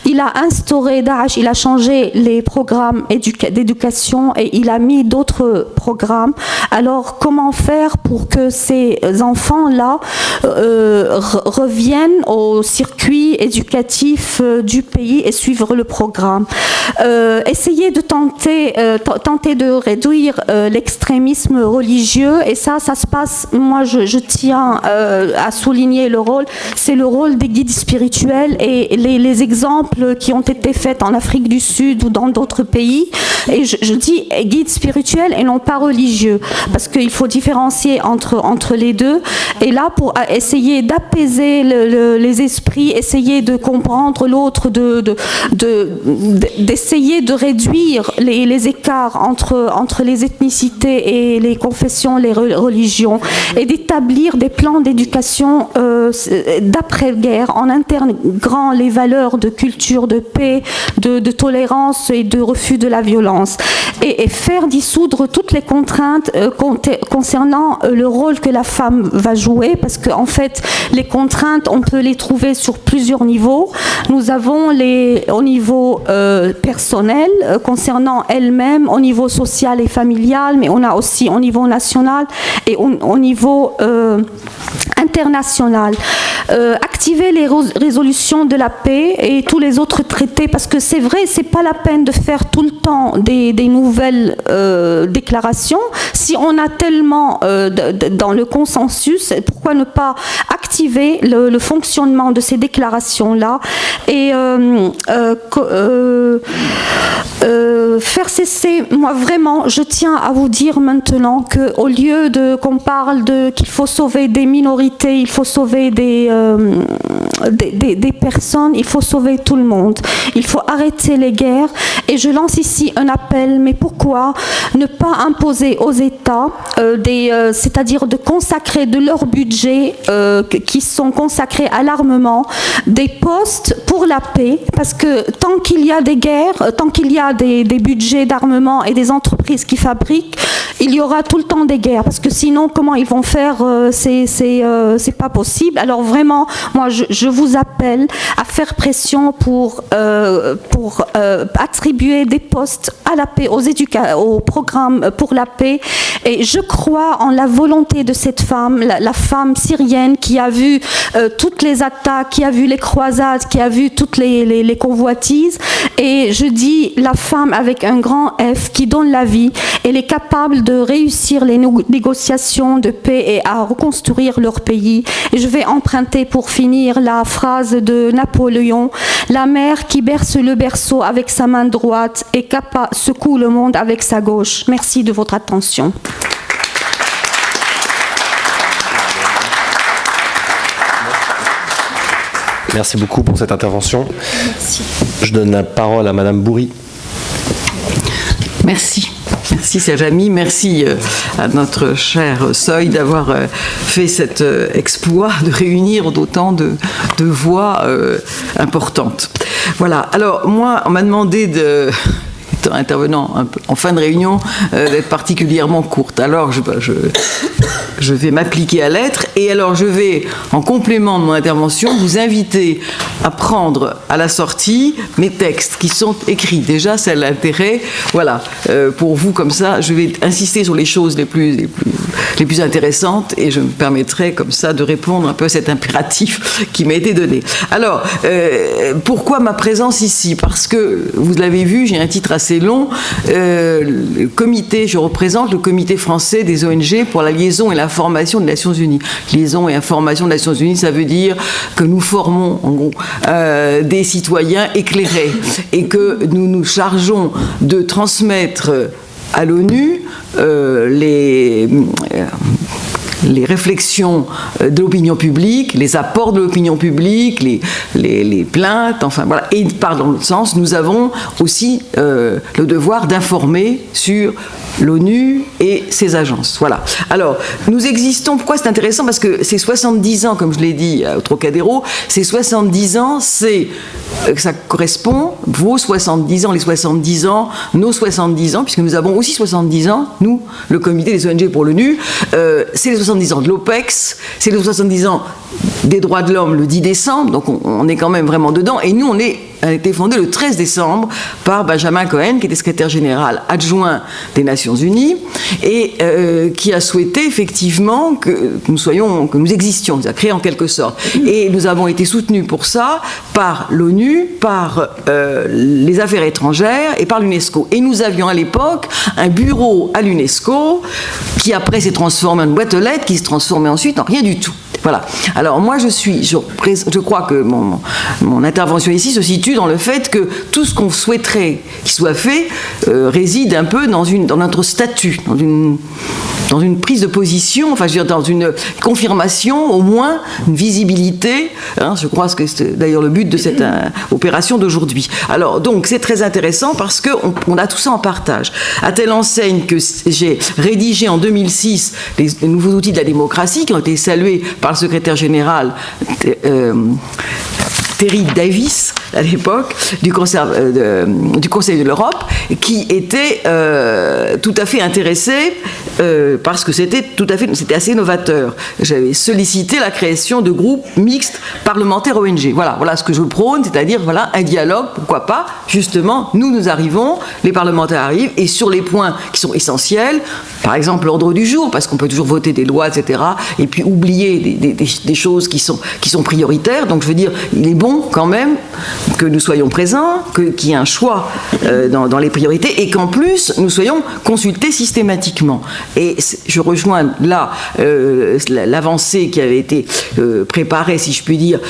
il a instauré, Daesh, il a changé les programmes d'éducation et il a mis d'autres programmes. Alors comment faire pour que ces enfants-là reviennent au circuit éducatif du pays et suivre le programme? Essayer de tenter de réduire l'extrémisme religieux, et ça se passe, moi je tiens à souligner le rôle, c'est le rôle des guides spirituels, et les exemples qui ont été faits en Afrique du Sud ou dans d'autres pays, et je dis guides spirituels et non pas religieux, parce qu'il faut différencier entre les deux. Et là, pour essayer d'apaiser les esprits, essayer de comprendre l'autre, d'essayer de réduire les écarts entre les ethnicités et les confessions, les religions, et d'établir des plans d'éducation d'après-guerre en intégrant les valeurs de culture, de paix, de tolérance et de refus de la violence, et faire dissoudre toutes les contraintes concernant le rôle que la femme va jouer, parce qu'en fait, les contraintes, on peut les trouver sur plusieurs niveaux. Nous avons au niveau personnel, concernant elle-même, au niveau social et familial, mais on a aussi au niveau national et au niveau international. activer les résolutions de la paix et tous les autres traités, parce que c'est vrai, c'est pas la peine de faire tout le temps des nouvelles déclarations. Si on a tellement dans le consensus, pourquoi ne pas activer le fonctionnement de ces déclarations-là et faire cesser, moi vraiment, je tiens à vous dire maintenant qu'au lieu qu'on parle qu'il faut sauver des minorités, il faut sauver des personnes, il faut sauver tout le monde. Il faut arrêter les guerres et je lance ici un appel, mais pourquoi ne pas imposer aux États, c'est-à-dire de consacrer de leur budget qui sont consacrés à l'armement, des postes pour la paix, parce que tant qu'il y a des guerres, tant qu'il y a des budgets d'armement et des entreprises qui fabriquent, il y aura tout le temps des guerres, parce que sinon comment ils vont faire, c'est pas possible. Alors vraiment, moi je vous appelle à faire pression pour attribuer des postes à la paix, au programme pour la paix, et je crois en la volonté de cette femme, la femme syrienne qui a vu toutes les attaques, qui a vu les croisades, qui a vu toutes les convoitises, et je dis la femme avec un grand F qui donne la vie, elle est capable de réussir les négociations de paix et à reconstruire leur pays. Et je vais emprunter pour finir la phrase de Napoléon: la mère qui berce le berceau avec sa main droite et secoue le monde avec sa gauche. Merci de votre attention. Merci beaucoup pour cette intervention. Merci. Je donne la parole à Madame Bourri. Merci. Merci Serge Ami, merci à notre cher Seuil d'avoir fait cet exploit de réunir d'autant de voix importantes. Voilà, alors moi on m'a demandé étant intervenant un peu en fin de réunion, d'être particulièrement courte. Alors je vais m'appliquer à l'être, et alors je vais, en complément de mon intervention, vous inviter à prendre à la sortie mes textes qui sont écrits. Déjà, c'est l'intérêt, voilà, pour vous comme ça, je vais insister sur les choses les plus intéressantes, et je me permettrai comme ça de répondre un peu à cet impératif qui m'a été donné. Alors, pourquoi ma présence ici? Parce que, vous l'avez vu, j'ai un titre assez long, je représente le comité français des ONG pour la liaison et l'information des Nations Unies. Liaison et information des Nations Unies, ça veut dire que nous formons, en gros, des citoyens éclairés, et que nous nous chargeons de transmettre à l'ONU les réflexions de l'opinion publique, les apports de l'opinion publique, les plaintes, enfin voilà. Et par dans l'autre sens, nous avons aussi le devoir d'informer sur l'ONU et ses agences. Voilà. Alors, nous existons, pourquoi c'est intéressant? Parce que ces 70 ans, comme je l'ai dit au Trocadéro, ces 70 ans, ça correspond, vos 70 ans, les 70 ans, nos 70 ans, puisque nous avons aussi 70 ans, nous, le comité des ONG pour l'ONU, c'est les 70 ans de l'OPEX, c'est les 70 ans des droits de l'homme le 10 décembre, donc on est quand même vraiment dedans, et nous, a été fondé le 13 décembre par Benjamin Cohen, qui était secrétaire général adjoint des Nations Unies, et qui a souhaité effectivement que nous existions, nous a créé en quelque sorte. Et nous avons été soutenus pour ça par l'ONU, par les affaires étrangères et par l'UNESCO. Et nous avions à l'époque un bureau à l'UNESCO qui après s'est transformé en une boîte aux lettres, qui se transformait ensuite en rien du tout. Voilà. Alors moi je crois que mon intervention ici se situe dans le fait que tout ce qu'on souhaiterait qu'il soit fait réside un peu dans notre statut, dans une prise de position, enfin je veux dire dans une confirmation, au moins une visibilité, hein, je crois que c'est d'ailleurs le but de cette opération d'aujourd'hui. Alors donc c'est très intéressant parce qu'on a tout ça en partage. À telle enseigne que j'ai rédigé en 2006 les nouveaux outils de la démocratie qui ont été salués par le secrétaire général Terry Davis, à l'époque du Conseil de l'Europe, qui était tout à fait intéressé parce que c'était assez novateur. J'avais sollicité la création de groupes mixtes parlementaires ONG. Voilà ce que je prône, c'est-à-dire un dialogue, pourquoi pas, justement, nous arrivons, les parlementaires arrivent, et sur les points qui sont essentiels, par exemple l'ordre du jour, parce qu'on peut toujours voter des lois, etc., et puis oublier des choses qui sont prioritaires. Donc je veux dire, il est bon quand même que nous soyons présents, qu'il y ait un choix dans les priorités, et qu'en plus nous soyons consultés systématiquement. Et je rejoins là l'avancée qui avait été préparée, si je puis dire,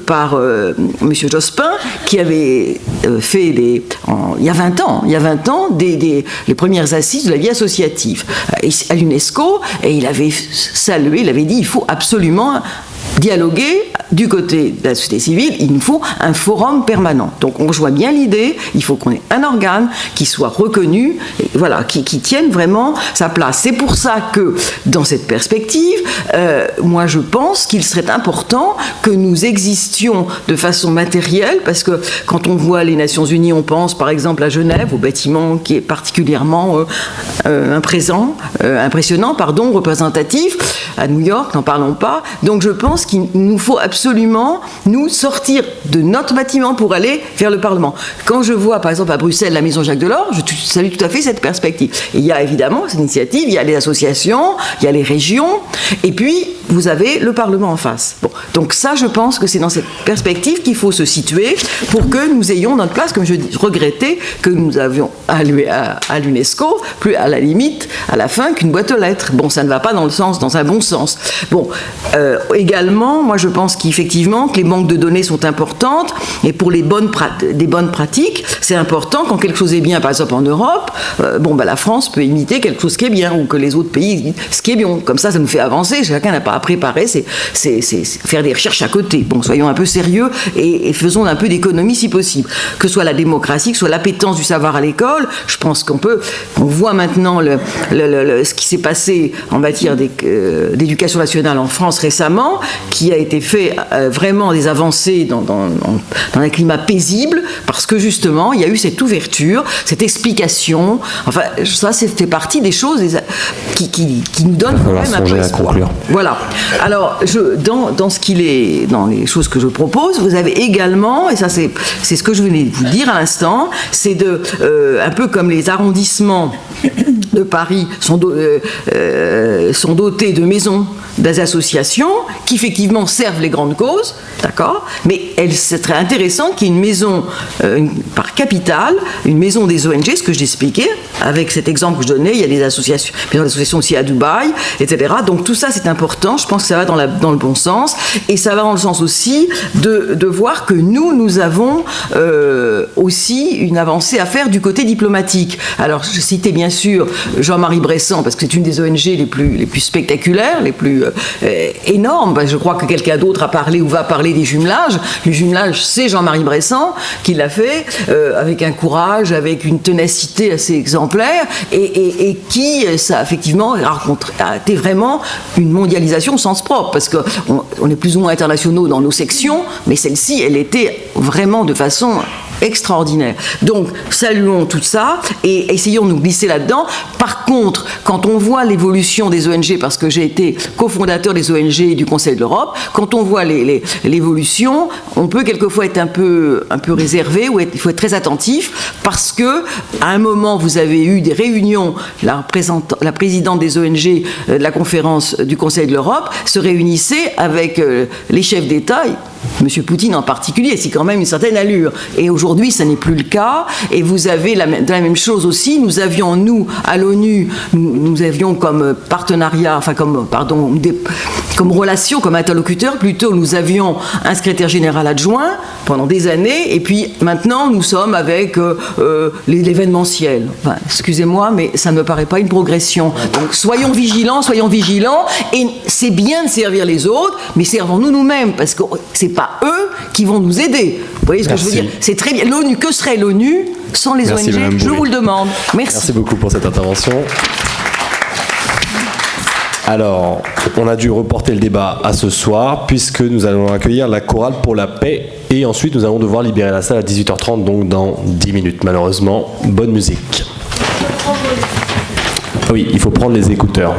par M. Jospin, qui avait fait il y a 20 ans les premières assises de la vie associative à l'UNESCO, et il avait salué, il avait dit il faut absolument dialoguer du côté de la société civile, il nous faut un forum permanent. Donc on rejoint bien l'idée, il faut qu'on ait un organe qui soit reconnu, qui tienne vraiment sa place. C'est pour ça que, dans cette perspective, moi je pense qu'il serait important que nous existions de façon matérielle, parce que quand on voit les Nations Unies, on pense par exemple à Genève, au bâtiment qui est particulièrement impressionnant, représentatif, à New York, n'en parlons pas. Donc je pense qu'il nous faut absolument nous sortir de notre bâtiment pour aller vers le Parlement. Quand je vois par exemple à Bruxelles la maison Jacques Delors, je salue tout à fait cette perspective. Et il y a évidemment cette initiative, il y a les associations, il y a les régions, et puis vous avez le Parlement en face. Bon, donc ça je pense que c'est dans cette perspective qu'il faut se situer pour que nous ayons notre place, comme je regrettais que nous avions à l'UNESCO, plus à la limite, à la fin, qu'une boîte aux lettres. Bon, ça ne va pas dans un bon sens. Bon, également, moi je pense qu'effectivement que les banques de données sont importantes, et pour des bonnes pratiques, c'est important quand quelque chose est bien, par exemple en Europe, la France peut imiter quelque chose qui est bien, ou que les autres pays ce qui est bien. Comme ça nous fait avancer, chacun n'a pas à préparer, c'est faire des recherches à côté. Bon, soyons un peu sérieux et faisons un peu d'économie si possible. Que ce soit la démocratie, que ce soit l'appétence du savoir à l'école, je pense qu'on voit maintenant ce qui s'est passé en matière d'éducation nationale en France récemment, qui a été fait vraiment des avancées dans un climat paisible, parce que justement il y a eu cette ouverture, cette explication. Enfin, ça fait partie des choses qui nous donnent quand même un peu espoir. Voilà. Alors, dans les choses que je propose, vous avez également, et ça c'est ce que je venais de vous dire à l'instant, c'est un peu comme les arrondissements de Paris sont dotés de maisons, des associations qui effectivement servent les grandes causes, d'accord, mais c'est très intéressant qu'il y ait une maison par capitale, une maison des ONG, ce que j'expliquais, avec cet exemple que je donnais, il y a des associations aussi à Dubaï, etc. Donc tout ça c'est important, je pense que ça va dans le bon sens, et ça va dans le sens aussi de voir que nous avons aussi une avancée à faire du côté diplomatique. Alors je citais bien sûr Jean-Marie Bressan, parce que c'est une des ONG les plus spectaculaires, les plus énormes. Je crois que quelqu'un d'autre a parlé ou va parler des jumelages. Le jumelage, c'est Jean-Marie Bressan qui l'a fait avec un courage, avec une ténacité assez exemplaire, et qui, ça effectivement, a été vraiment une mondialisation au sens propre, parce qu'on est plus ou moins internationaux dans nos sections, mais celle-ci, elle était vraiment de façon extraordinaire. Donc, saluons tout ça et essayons de nous glisser là-dedans. Par contre, quand on voit l'évolution des ONG, parce que j'ai été cofondateur des ONG du Conseil de l'Europe, quand on voit l'évolution, on peut quelquefois être un peu réservé, ou il faut être très attentif, parce que à un moment, vous avez eu des réunions, la présidente des ONG de la conférence du Conseil de l'Europe se réunissait avec les chefs d'État, M. Poutine en particulier, c'est quand même une certaine allure. Et aujourd'hui, ça n'est plus le cas. Et vous avez la même chose aussi. Nous avions, nous, à l'ONU, nous avions comme partenariat, comme relation, comme interlocuteur, plutôt, nous avions un secrétaire général adjoint pendant des années. Et puis maintenant, nous sommes avec l'événementiel. Enfin, excusez-moi, mais ça ne me paraît pas une progression. Donc, soyons vigilants. Et c'est bien de servir les autres, mais servons-nous nous-mêmes, parce que c'est pas eux qui vont nous aider. Vous voyez ce que je veux dire? C'est très bien. L'ONU, que serait l'ONU sans les ONG? Je vous le demande. Merci. Merci beaucoup pour cette intervention. Alors, on a dû reporter le débat à ce soir, puisque nous allons accueillir la chorale pour la paix, et ensuite nous allons devoir libérer la salle à 18h30, donc dans 10 minutes, malheureusement. Bonne musique. Oui, il faut prendre les écouteurs.